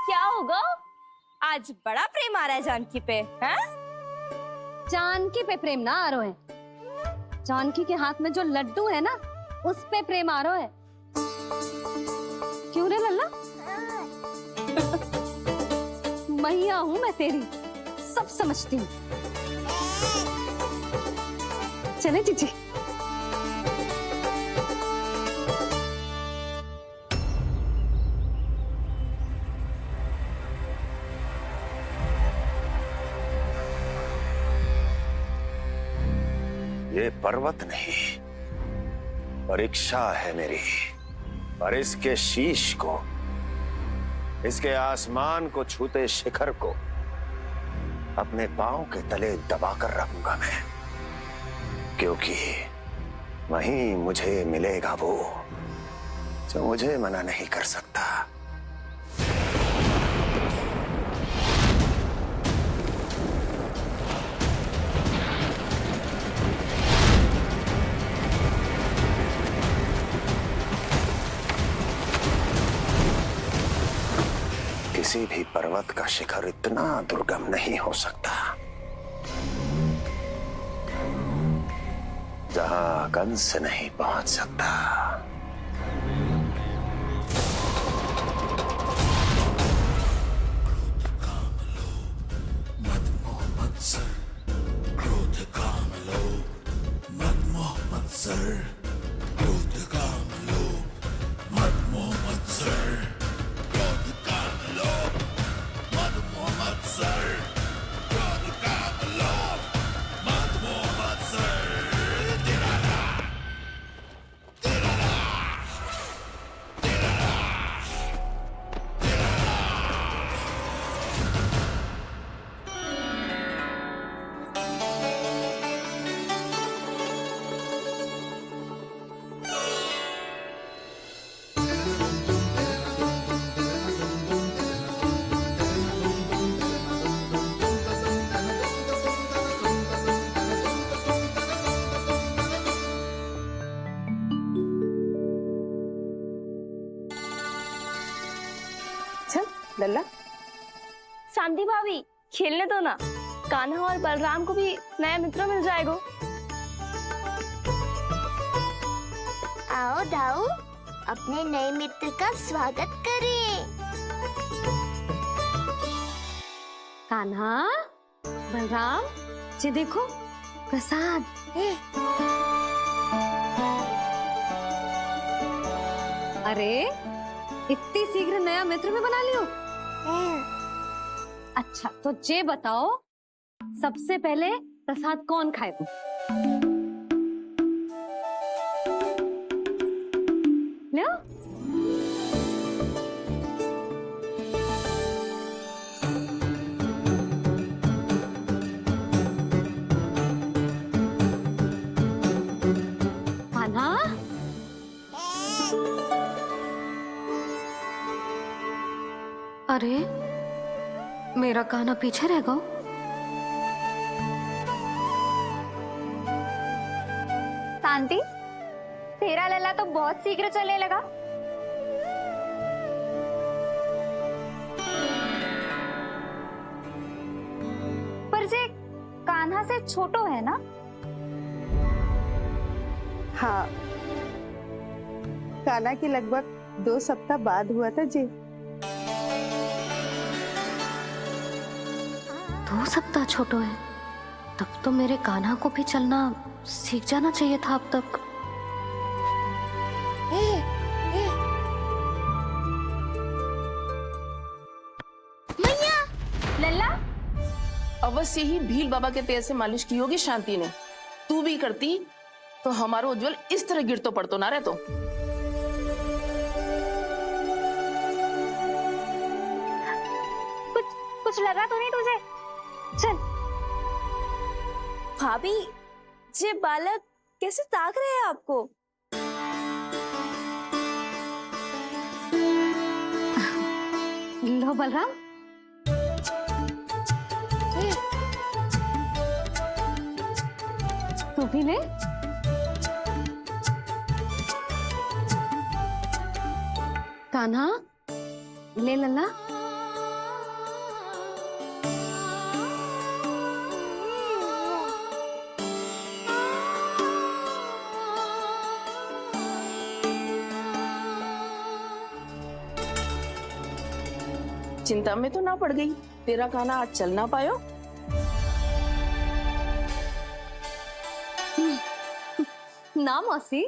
C: क्या होगा? आज बड़ा प्रेम आ रहा है जानकी पे, हैं?
F: जानकी पे प्रेम ना आ रहा है, जानकी के हाथ में जो लड्डू है ना उस पे प्रेम आ रहा है। क्यों रे लल्ला? मैया हूं मैं तेरी, सब समझती हूँ। चले जीजी।
Q: ये पर्वत नहीं, परीक्षा है मेरी। और इसके शीश को, इसके आसमान को छूते शिखर को अपने पांव के तले दबाकर रखूंगा मैं, क्योंकि वहीं मुझे मिलेगा वो जो मुझे मना नहीं कर सकता। किसी भी पर्वत का शिखर इतना दुर्गम नहीं हो सकता जहां कंस नहीं पहुंच सकता।
V: लल्ला,
C: शांति भाभी खेलने दो ना, कान्हा और बलराम को भी नया मित्र मिल जाएगा।
D: आओ दाऊ, अपने नए मित्र का स्वागत करें।
F: कान्हा, बलराम, ये देखो प्रसाद। अरे इतनी शीघ्र नया मित्र में बना लियो? अच्छा तो ये बताओ, सबसे पहले प्रसाद कौन खाएगा? लो। कान्हा, अरे मेरा कान्हा पीछे रह गया।
H: शांति, तेरा लल्ला तो बहुत शीघ्र चलने लगा। पर जे कान्हा से छोटो है ना?
V: हाँ, कान्हा की लगभग 2 सप्ताह बाद हुआ था जी।
F: 2 सप्ताह छोटो है, तब तो मेरे कान्हा को भी चलना सीख जाना चाहिए था अब तक।
D: मैया,
H: लल्ला,
V: अवश्य ही भील बाबा के तेल से मालिश की होगी शांति ने। तू भी करती तो हमारा उज्जवल इस तरह गिर तो पड़तो ना रहतो।
H: कुछ लगा तो नहीं तुझे? चल।
C: भाभी, ये बालक कैसे ताक रहे हैं आपको?
F: लो बलराम, तू भी ले। कान्हा, ले लल्ला।
V: चिंता में तो ना पड़ गई, तेरा कान्हा आज चल ना पायो।
F: ना मौसी,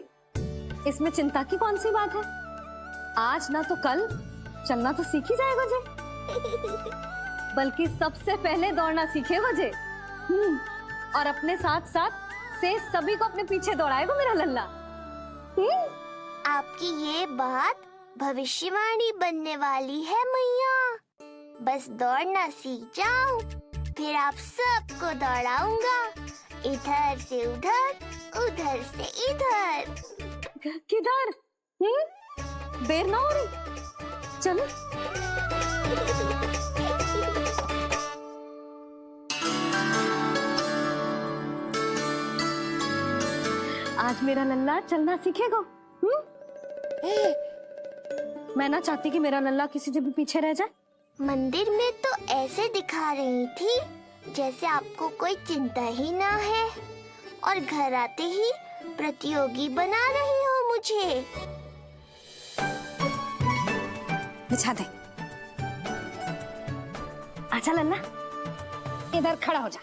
F: इसमें चिंता की कौन सी बात है? आज ना तो कल चलना तो सीख ही जाएगा जे। बल्कि सबसे पहले दौड़ना सीखेगा जे। और अपने साथ साथ से सभी को अपने पीछे दौड़ाएगा मेरा लल्ला।
D: आपकी ये बात भविष्यवाणी बनने वाली है मैया। बस दौड़ना सीख जाओ, फिर आप सबको दौड़ाऊंगा, इधर से उधर, उधर से इधर।
F: किधर? देर ना हो रही, चलो। आज मेरा लल्ला चलना सीखेगा। मैं ना चाहती कि मेरा लल्ला किसी से भी पीछे रह जाए।
D: मंदिर में तो ऐसे दिखा रही थी जैसे आपको कोई चिंता ही ना है, और घर आते ही प्रतियोगी बना रही हो मुझे।
H: बिछा दे। आजा लल्ला, इधर खड़ा हो जा।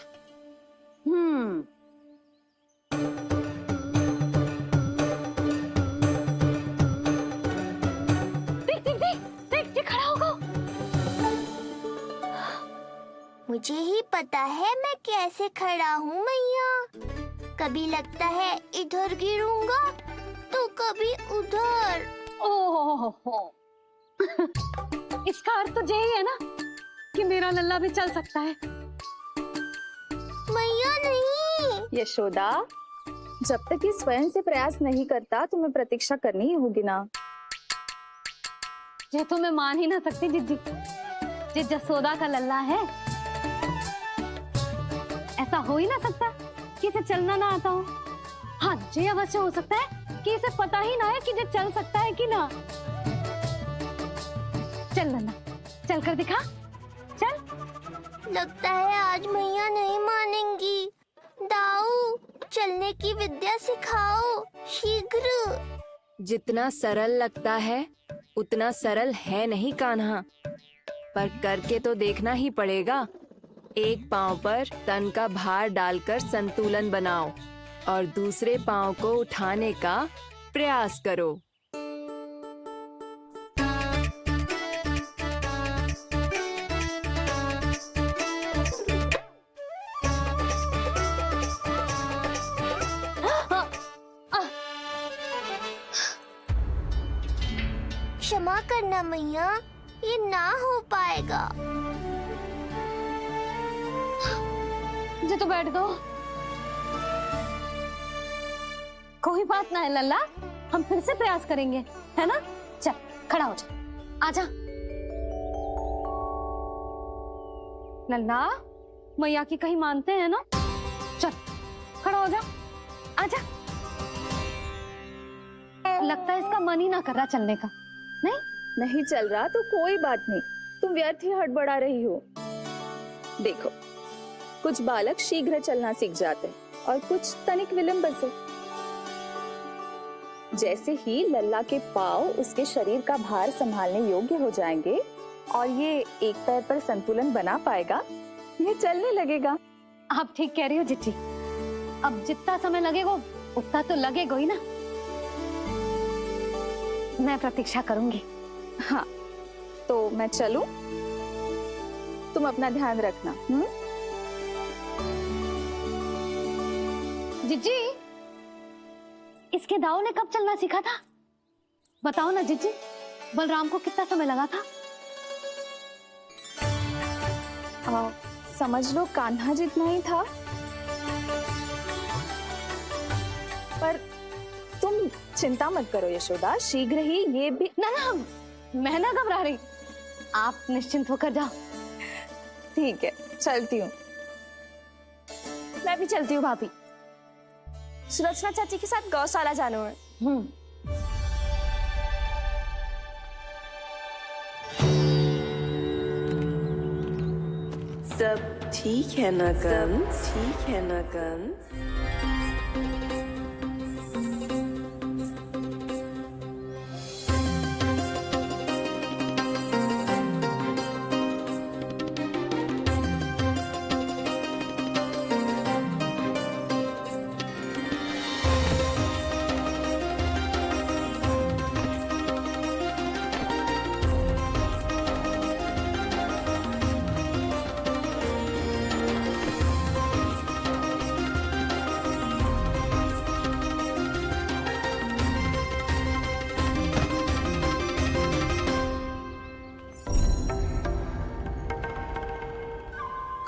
F: देख देख देख देख देख खड़ा होगा।
D: मुझे ही पता है मैं कैसे खड़ा हूँ मैया। कभी लगता है इधर गिरूंगा तो कभी उधर।
F: ओह इसका अर्थ तो यही है ना कि मेरा लल्ला भी चल सकता है।
D: मैया नहीं।
N: यशोदा, जब तक ये स्वयं से प्रयास नहीं करता तुम्हें प्रतीक्षा करनी ही होगी ना।
F: ये तो मैं मान ही ना सकती जिज्जी, ये जसोदा का लल्ला है। ऐसा हो ही ना सकता कि इसे चलना ना आता हो। हाँ, ये अवश्य हो सकता है कि इसे पता ही ना है कि ये चल सकता है कि ना। चल लल्ला, चल कर दिखा, चल।
D: लगता है आज मैया नहीं मानेंगी। दाऊ, चलने की विद्या सिखाओ शीघ्र।
P: जितना सरल लगता है उतना सरल है नहीं कान्हा, पर करके तो देखना ही पड़ेगा। एक पांव पर तन का भार डालकर संतुलन बनाओ और दूसरे पांव को उठाने का प्रयास करो।
D: क्षमा करना मैया, ये ना हो पाएगा।
F: मुझे तो बैठ दो। कोई बात ना है लल्ला, हम फिर से प्रयास करेंगे, है ना? चल खड़ा हो जा, आजा। लल्ला, मैया की कहीं मानते हैं ना? चल खड़ा हो जा, आजा। लगता है इसका मन ही ना कर रहा चलने का।
N: नहीं चल रहा तो कोई बात नहीं, तुम व्यर्थ ही हड़बड़ा रही हो। देखो, कुछ बालक शीघ्र चलना सीख जाते हैं और कुछ तनिक विलंब से। जैसे ही लल्ला के पांव उसके शरीर का भार संभालने योग्य हो जाएंगे और ये एक पैर पर संतुलन बना पाएगा, ये चलने लगेगा।
F: आप ठीक कह रही हो जिज्जी। अब जितना समय लगेगा उतना तो लगेगा ही ना। मैं प्रतीक्षा करूंगी।
N: हाँ, तो मैं चलूं? तुम अपना ध्यान रखना।
F: जिज्जी, इसके दाऊ ने कब चलना सीखा था? बताओ ना जिज्जी, बलराम को कितना समय लगा था?
N: समझ लो कान्हा जितना ही था। पर तुम चिंता मत करो यशोदा, शीघ्र ही ये भी।
F: ना ना, मैं ना घबरा रही, आप निश्चिंत होकर जाओ।
N: ठीक है, चलती हूँ।
C: मैं भी चलती हूँ भाभी। सुरक्षा चाची के साथ गौशाला जाना है।
P: सब ठीक है ना कंस? ठीक है ना कंस?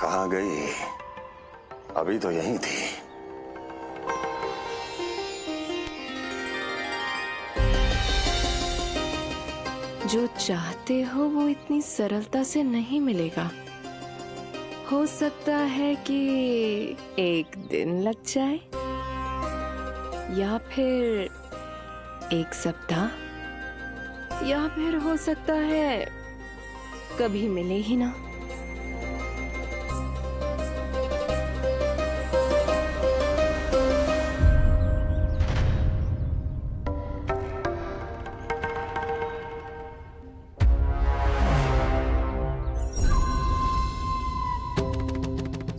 Q: कहाँ गई? अभी तो यहीं थी।
P: जो चाहते हो वो इतनी सरलता से नहीं मिलेगा। हो सकता है कि एक दिन लग जाए या फिर एक सप्ताह, या फिर हो सकता है कभी मिले ही ना।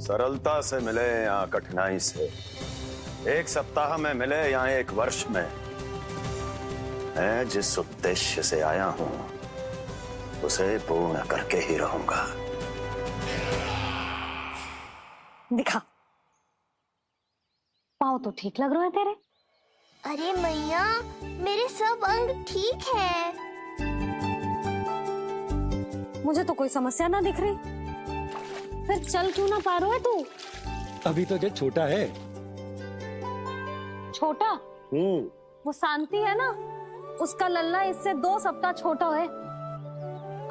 Q: सरलता से मिले या कठिनाई से, 1 सप्ताह में मिले या 1 वर्ष में, मैं जिस उद्देश्य से आया हूं उसे पूर्ण करके ही रहूंगा।
F: दिखा, पाँव तो ठीक लग रहा है तेरे।
D: अरे मैया, मेरे सब अंग ठीक है।
F: मुझे तो कोई समस्या ना दिख रही। फिर चल क्यों ना पा रहा है तू?
L: अभी तो जो छोटा है।
F: छोटा? वो शांति है ना, उसका लल्ला इससे 2 सप्ताह छोटा है।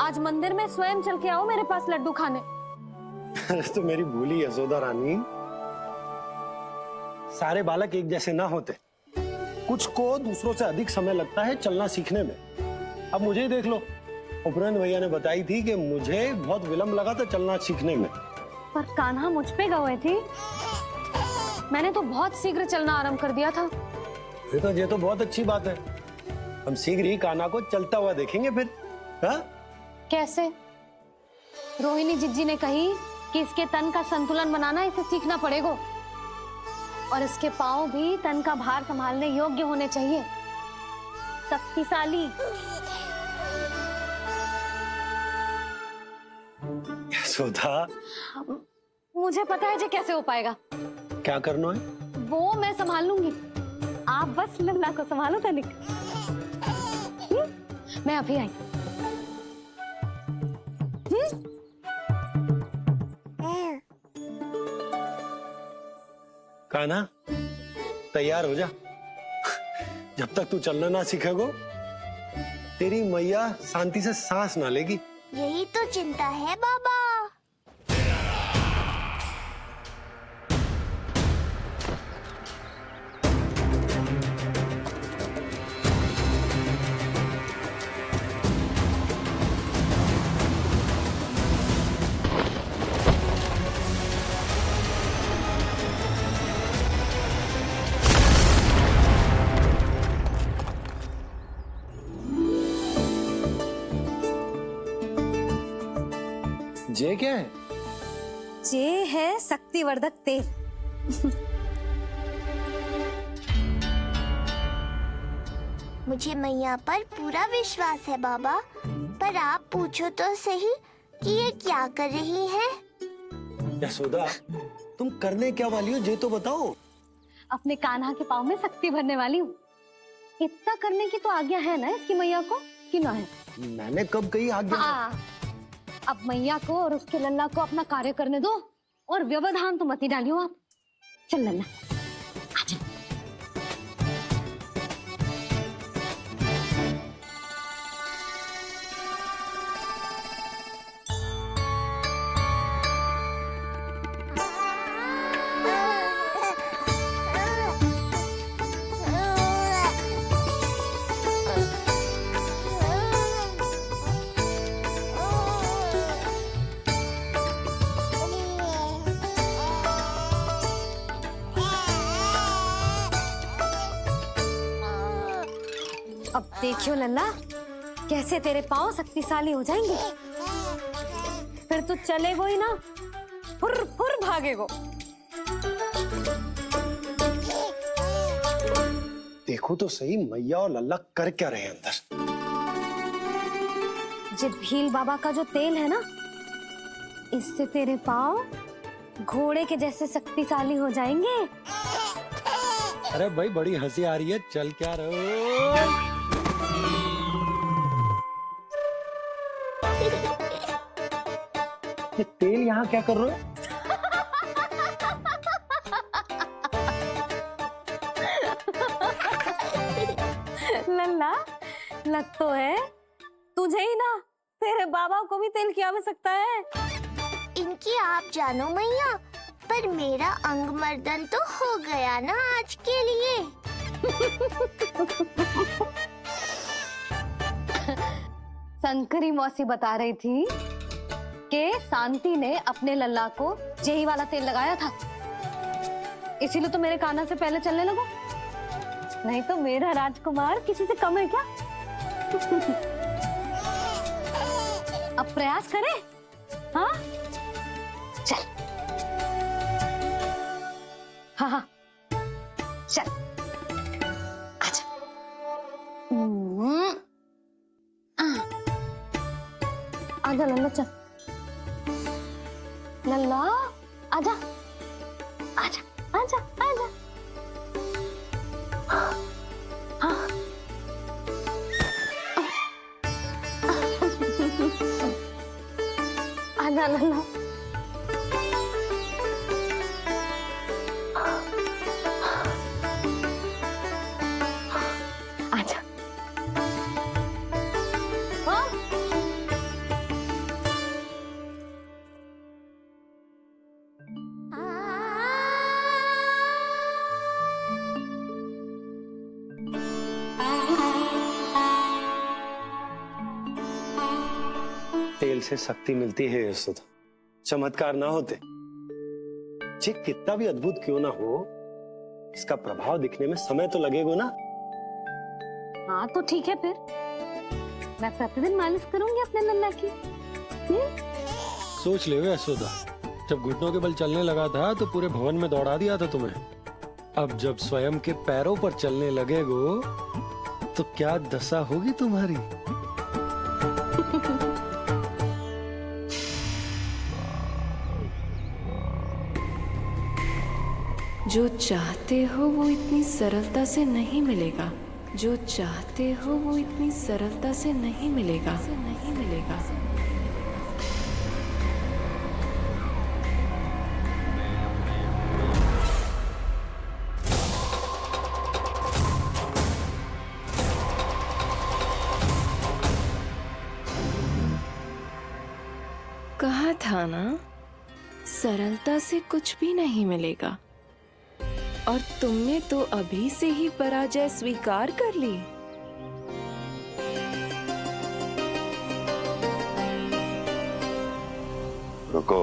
F: आज मंदिर में स्वयं चल के आओ मेरे पास लड्डू खाने।
L: तो मेरी भूली यशोदा रानी, सारे बालक एक जैसे ना होते, कुछ को दूसरों से अधिक समय लगता है चलना सीखने में। अब मुझे ही देख लो, उपरांत भैया ने बताई थी कि मुझे बहुत विलंब लगा था चलना सीखने में।
F: पर कान्हा मुझ पे गए थी, मैंने तो बहुत शीघ्र चलना आरंभ कर दिया था।
L: ये तो बहुत अच्छी बात है। हम शीघ्र ही कान्हा को चलता हुआ देखेंगे फिर। हा?
F: कैसे? रोहिणी जिज्जी ने कही कि इसके तन का संतुलन बनाना इसे सीखना पड़ेगा, और इसके पांव भी तन का भार संभालने योग्य होने चाहिए, शक्तिशाली।
L: यशोदा,
F: मुझे पता है जी कैसे हो पाएगा।
L: क्या करना है?
F: वो मैं संभाल लूंगी, आप बस लल्ला को संभालो तनिक। मैं अभी आई।
L: कान्हा, तैयार हो जा। जब तक तू चलना ना सीखेगो, तेरी मैया शांति से सांस ना लेगी।
D: यही तो चिंता है बाबा।
L: जे क्या है?
F: जे है शक्तिवर्धक तेल।
D: मुझे मैया पर पूरा विश्वास है बाबा, पर आप पूछो तो सही कि ये क्या कर रही है।
L: यशोदा, तुम करने क्या वाली हो ये तो बताओ।
F: अपने कान्हा के पाँव में शक्ति भरने वाली हूँ। इतना करने की तो आज्ञा है ना इसकी मैया को, कि ना है?
L: मैंने कब कही आज्ञा?
F: हाँ, अब मैया को और उसके लल्ला को अपना कार्य करने दो, और व्यवधान तो मत ही डालियो आप। चल लल्ला, आजा। अब देखियो लल्ला, कैसे तेरे पाँव शक्तिशाली हो जाएंगे। फिर तू चलेगो ही ना, फुर फुर भागेगो।
L: देखो तो सही, मैया और लल्ला कर क्या रहे हैं अंदर।
F: जे भील बाबा का जो तेल है ना, इससे तेरे पाँव घोड़े के जैसे शक्तिशाली हो जाएंगे।
L: अरे भाई, बड़ी हंसी आ रही है, चल क्या रहो। ये तेल यहाँ क्या कर रहे हो?
F: लल्ला, लग तो है तुझे ही ना, तेरे बाबा को भी तेल की आवश्यकता है।
D: इनकी आप जानो मैया, पर मेरा अंग मर्दन तो हो गया ना आज के लिए।
F: शंकरी मौसी बता रही थी कि शांति ने अपने लल्ला को यही वाला तेल लगाया था, इसीलिए तो मेरे कान्हा से पहले चलने लगो। नहीं तो मेरा राजकुमार किसी से कम है क्या? अब प्रयास करें? हाँ, चल। चल आजा। आजा लल्ला चल। लल्ला आजा आजा आजा आजा। हाँ आजा लल्ला। आजा। हाँ
L: तेल से शक्ति मिलती है यशोदा, चमत्कार ना होते। जी कितना भी अद्भुत क्यों ना हो, इसका प्रभाव दिखने में समय तो लगेगा ना।
F: हाँ तो ठीक है फिर मैं प्रतिदिन मालिश करूंगी अपने लल्ला की।
L: सोच ले यशोदा, जब घुटनों के बल चलने लगा था तो पूरे भवन में दौड़ा दिया था तुम्हें। अब जब स्वयं के पैरों पर चलने लगेगो तो क्या दशा होगी तुम्हारी।
P: जो चाहते हो वो इतनी सरलता से नहीं मिलेगा। जो चाहते हो वो इतनी सरलता से नहीं मिलेगा। नहीं मिलेगा। कहा था ना, सरलता से कुछ भी नहीं मिलेगा। और तुमने तो अभी से ही पराजय स्वीकार कर ली।
Q: रुको।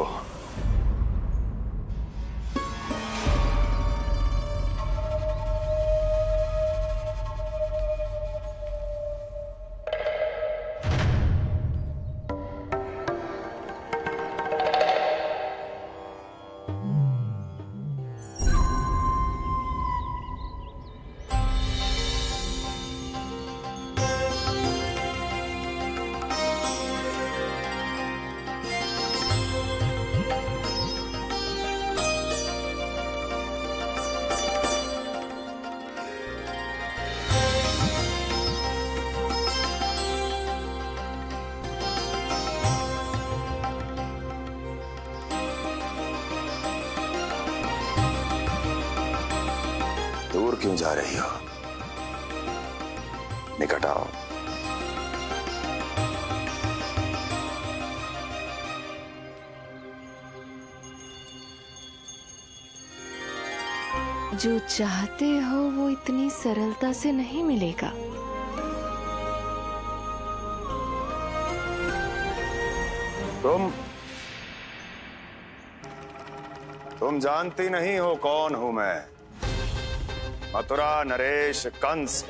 Q: दूर क्यों जा रही हो? निकट आओ।
P: जो चाहते हो वो इतनी सरलता से नहीं मिलेगा।
Q: तुम जानती नहीं हो कौन हूं मैं। मथुरा नरेश कंस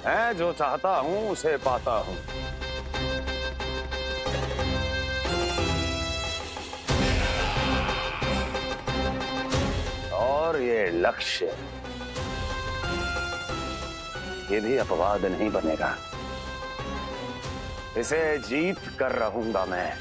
Q: है, जो चाहता हूं उसे पाता हूं। और ये लक्ष्य, ये भी अपवाद नहीं बनेगा। इसे जीत कर रहूंगा मैं।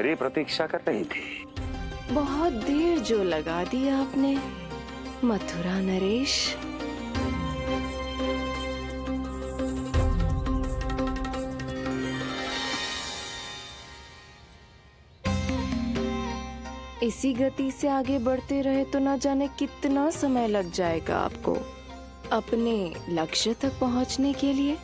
Q: मेरी प्रतीक्षा कर रही थी।
P: बहुत देर जो लगा दी आपने मथुरा नरेश। इसी गति से आगे बढ़ते रहे तो ना जाने कितना समय लग जाएगा आपको अपने लक्ष्य तक पहुंचने के लिए।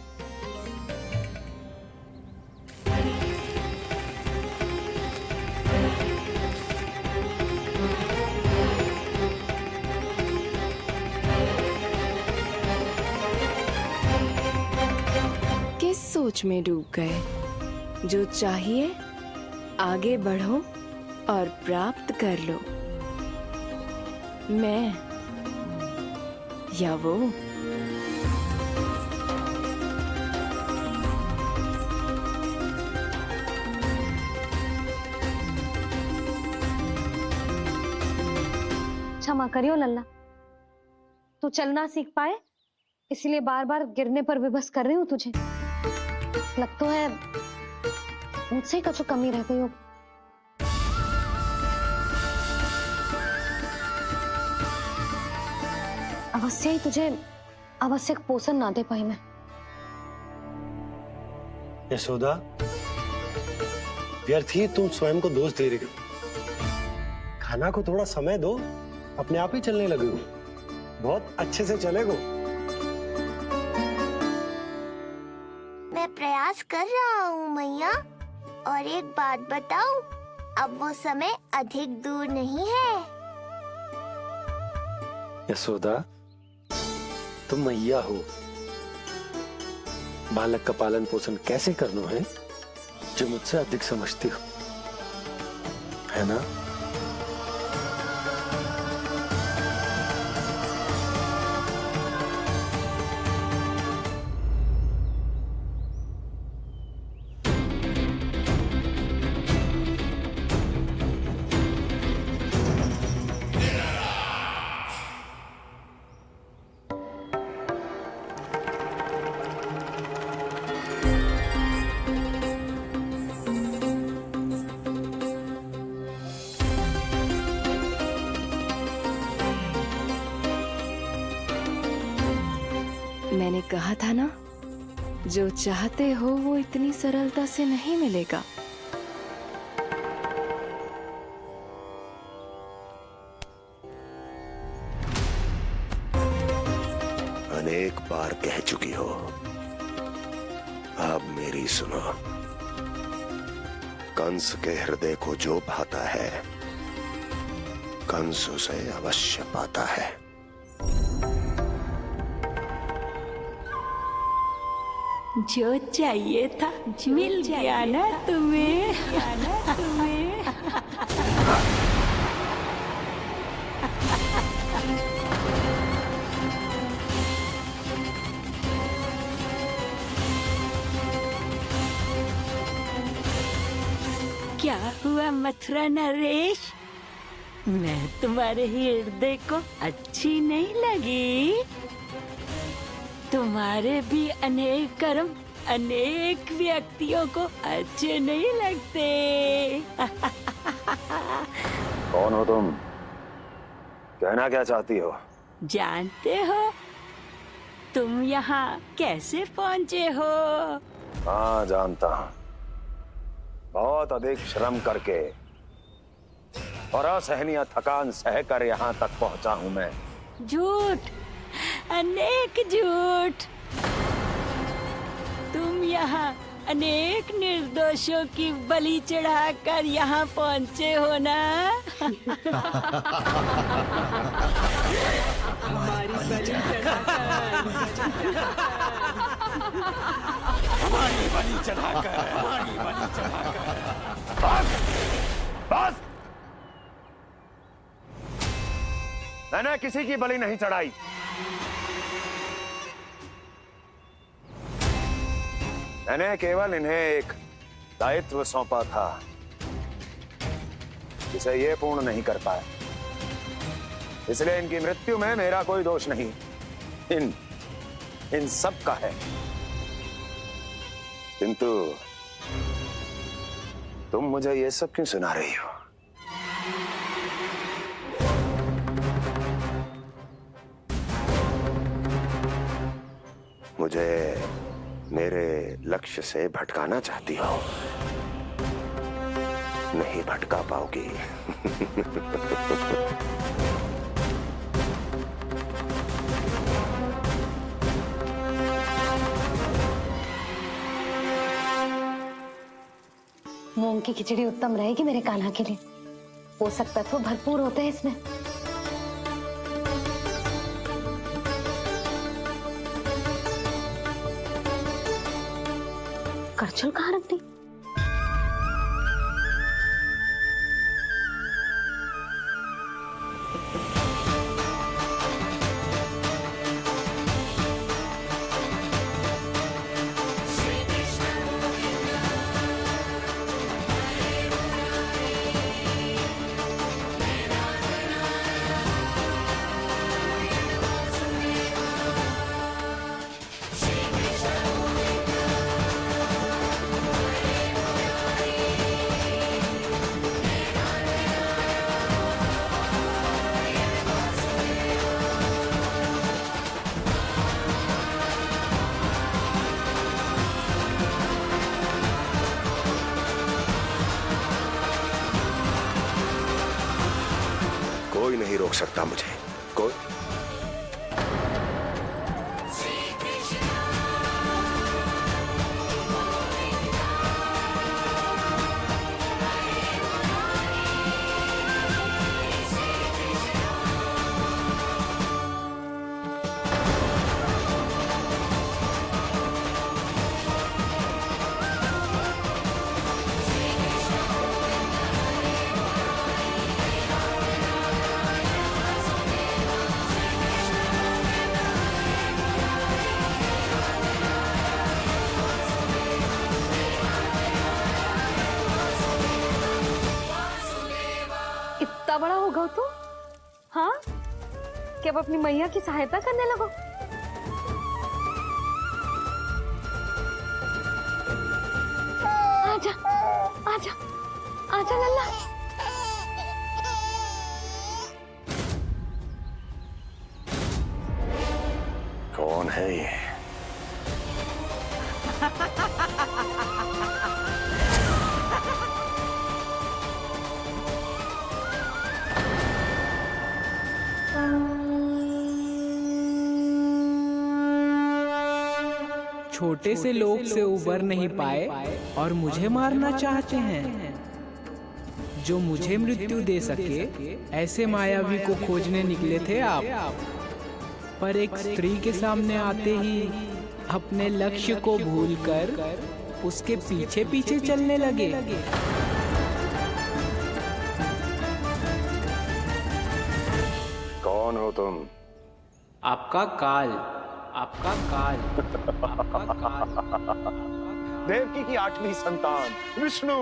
P: किस सोच में डूब गए? जो चाहिए आगे बढ़ो और प्राप्त कर लो। मैं या वो?
F: क्षमा करियो लल्ला, तू चलना सीख पाए इसलिए बार बार गिरने पर विवश कर रही हूँ तुझे। लगता है मुझसे कुछ कमी रह गई हो। अवश्य ही तुझे आवश्यक पोषण ना दे पाई मैं।
L: यशोदा, व्यर्थ ही तुम स्वयं को दोष दे रही हो। खाना को थोड़ा समय दो, अपने आप ही चलने लगे हो। बहुत अच्छे से चलेगो।
D: मैं प्रयास कर रहा हूँ मैया। और एक बात बताऊं, अब वो समय अधिक दूर नहीं है।
L: यशोदा, तुम मैया हो। बालक का पालन पोषण कैसे करना है जो मुझसे अधिक समझती हो, है ना?
P: मैंने कहा था ना, जो चाहते हो वो इतनी सरलता से नहीं मिलेगा।
Q: अनेक बार कह चुकी हो, अब मेरी सुनो। कंस के हृदय को जो भाता है, कंस उसे अवश्य पाता है।
S: जो चाहिए था मिल गया ना तुम्हें। क्या हुआ मथुरा नरेश? मैं तुम्हारे हृदय को अच्छी नहीं लगी? तुम्हारे भी अनेक कर्म अनेक व्यक्तियों को अच्छे नहीं लगते।
Q: कौन हो तुम? कहना क्या चाहती हो?
S: जानते हो तुम यहाँ कैसे पहुँचे हो?
Q: हाँ, जानता हूँ। बहुत अधिक श्रम करके और असहनीय थकान सहकर यहाँ तक पहुँचा हूँ मैं।
S: झूठ, अनेक झूठ। तुम यहाँ अनेक निर्दोषों की बलि चढ़ाकर यहाँ पहुँचे हो ना?
T: हमारी बलि चढ़ाकर
Q: बस! मैंने किसी की बलि नहीं चढ़ाई। मैंने केवल इन्हें एक दायित्व सौंपा था जिसे ये पूर्ण नहीं कर पाए, इसलिए इनकी मृत्यु में मेरा कोई दोष नहीं, इन सब का है। किंतु तुम मुझे ये सब क्यों सुना रही हो? मुझे मेरे लक्ष्य से भटकाना चाहती हो? नहीं भटका पाओगी।
F: मूंग की खिचड़ी उत्तम रहेगी मेरे कान्हा के लिए। पोषक तत्व भरपूर होते हैं इसमें। करछुल कहाँ रख दी?
Q: कोई नहीं रोक सकता मुझे, कोई।
F: इतना बड़ा हो गया तो? हाँ, कि अब अपनी मैया की सहायता करने लगो। आजा, आजा, आजा लल्ला।
Q: कौन है ये?
O: छोटे से लोग से उबर नहीं पाए और मुझे मारना चाहते हैं। जो मुझे मृत्यु दे सके ऐसे मायावी को खोजने निकले थे आप, पर एक स्त्री के सामने आते ही अपने लक्ष्य को भूलकर उसके पीछे पीछे चलने लगे।
Q: कौन हो तुम?
O: आपका काल, आपका काल, आपका काल।
Q: देवकी की 8वीं संतान विष्णु।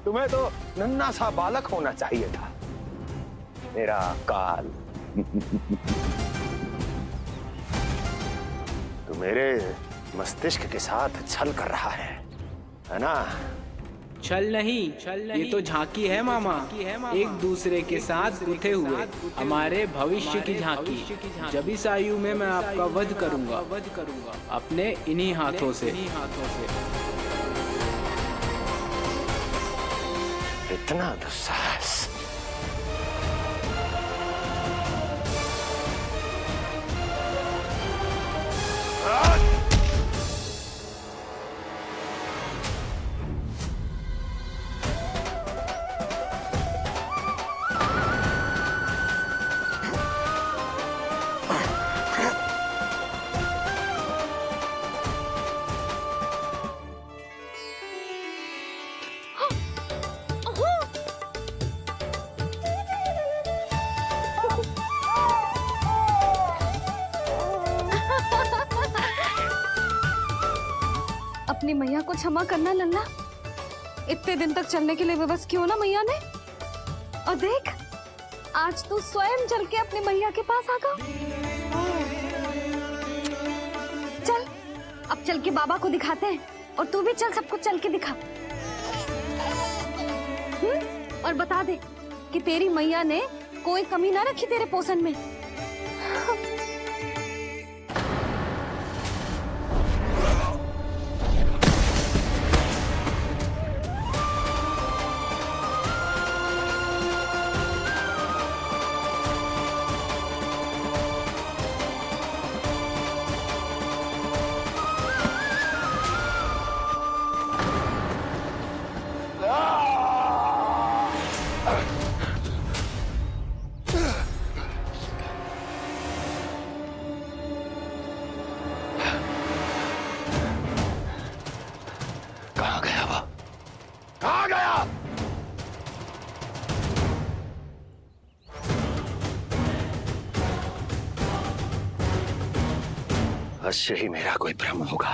Q: तुम्हें तो नन्हा सा बालक होना चाहिए था, मेरा काल। तू मेरे मस्तिष्क के साथ छल कर रहा है ना?
O: छल नहीं, ये तो झांकी है मामा। एक दूसरे के साथ गुथे हुए हमारे भविष्य की झांकी। जब इस आयु में मैं आपका वध करूंगा अपने इन्हीं हाथों से।
Q: इतना दुस्साहस!
F: अपनी मैया को क्षमा करना लल्ला। इतने दिन तक चलने के लिए विवश क्यों ना मैया ने। और देख, आज तू स्वयं चल के अपनी मैया के पास आ गया। चल, अब चल के बाबा को दिखाते हैं और तू भी चल, सबको चल के दिखा। और बता दे कि तेरी मैया ने कोई कमी ना रखी तेरे पोषण में।
Q: अवश्य ही मेरा कोई भ्रम होगा।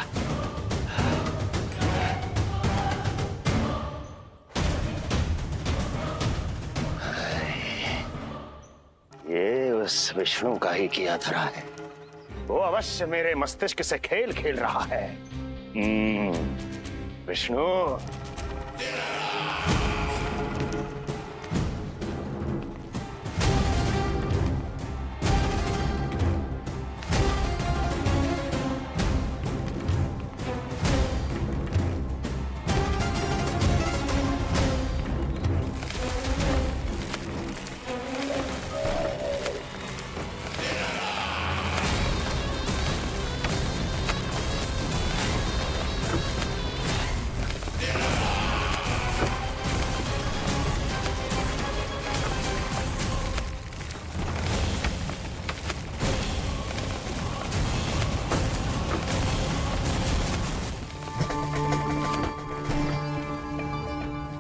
Q: ये उस विष्णु का ही किया धरा है। वो अवश्य मेरे मस्तिष्क से खेल खेल रहा है। विष्णु,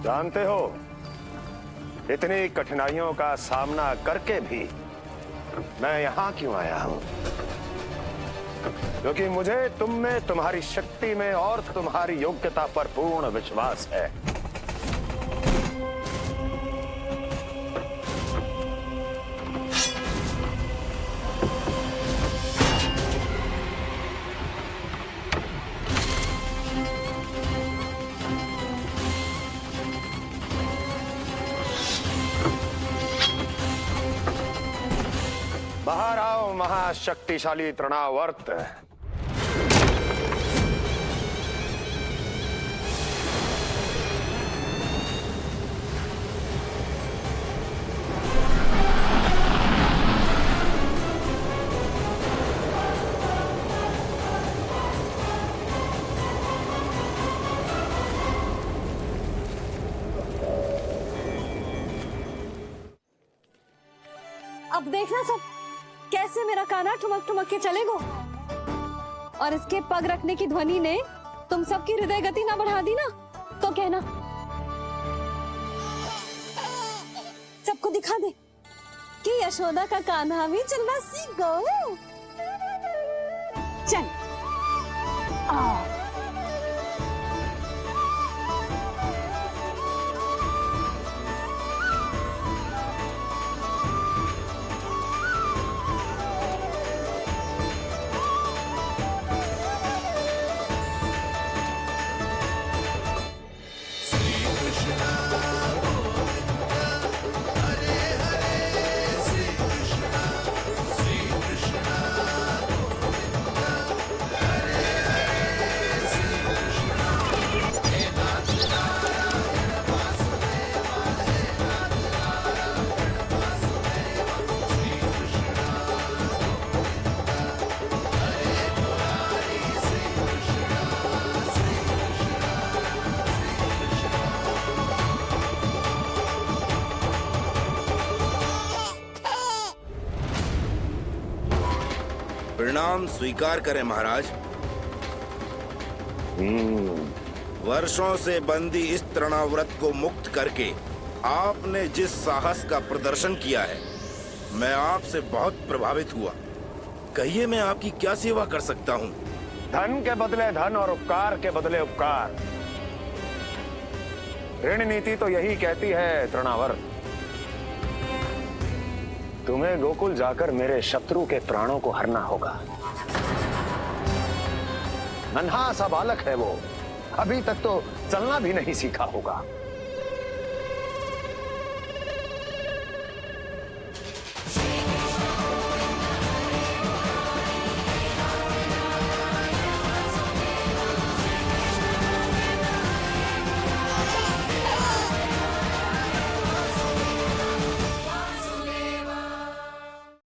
Q: जानते हो इतनी कठिनाइयों का सामना करके भी मैं यहाँ क्यों आया हूँ? क्योंकि मुझे तुम में, तुम्हारी शक्ति में और तुम्हारी योग्यता पर पूर्ण विश्वास है। बाहर आओ महाशक्तिशाली तृणावर्त।
F: अब देखना सब कैसे मेरा काना ठुमक ठुमक के चलेगो। और इसके पग रखने की ध्वनि ने तुम सबकी हृदय गति ना बढ़ा दी ना, तो कहना। सबको दिखा दे कि यशोदा का कान्हा भी चलना सीख गो। चल
B: परिणाम स्वीकार करें महाराज। वर्षों से बंदी इस तृणाव्रत को मुक्त करके आपने जिस साहस का प्रदर्शन किया है, मैं आपसे बहुत प्रभावित हुआ। कहिए मैं आपकी क्या सेवा कर सकता हूँ?
Q: धन के बदले धन और उपकार के बदले उपकार। ऋण नीति तो यही कहती है तृणावर्त। तुम्हें गोकुल जाकर मेरे शत्रु के प्राणों को हरना होगा। नन्हा सा बालक है वो, अभी तक तो चलना भी नहीं सीखा होगा।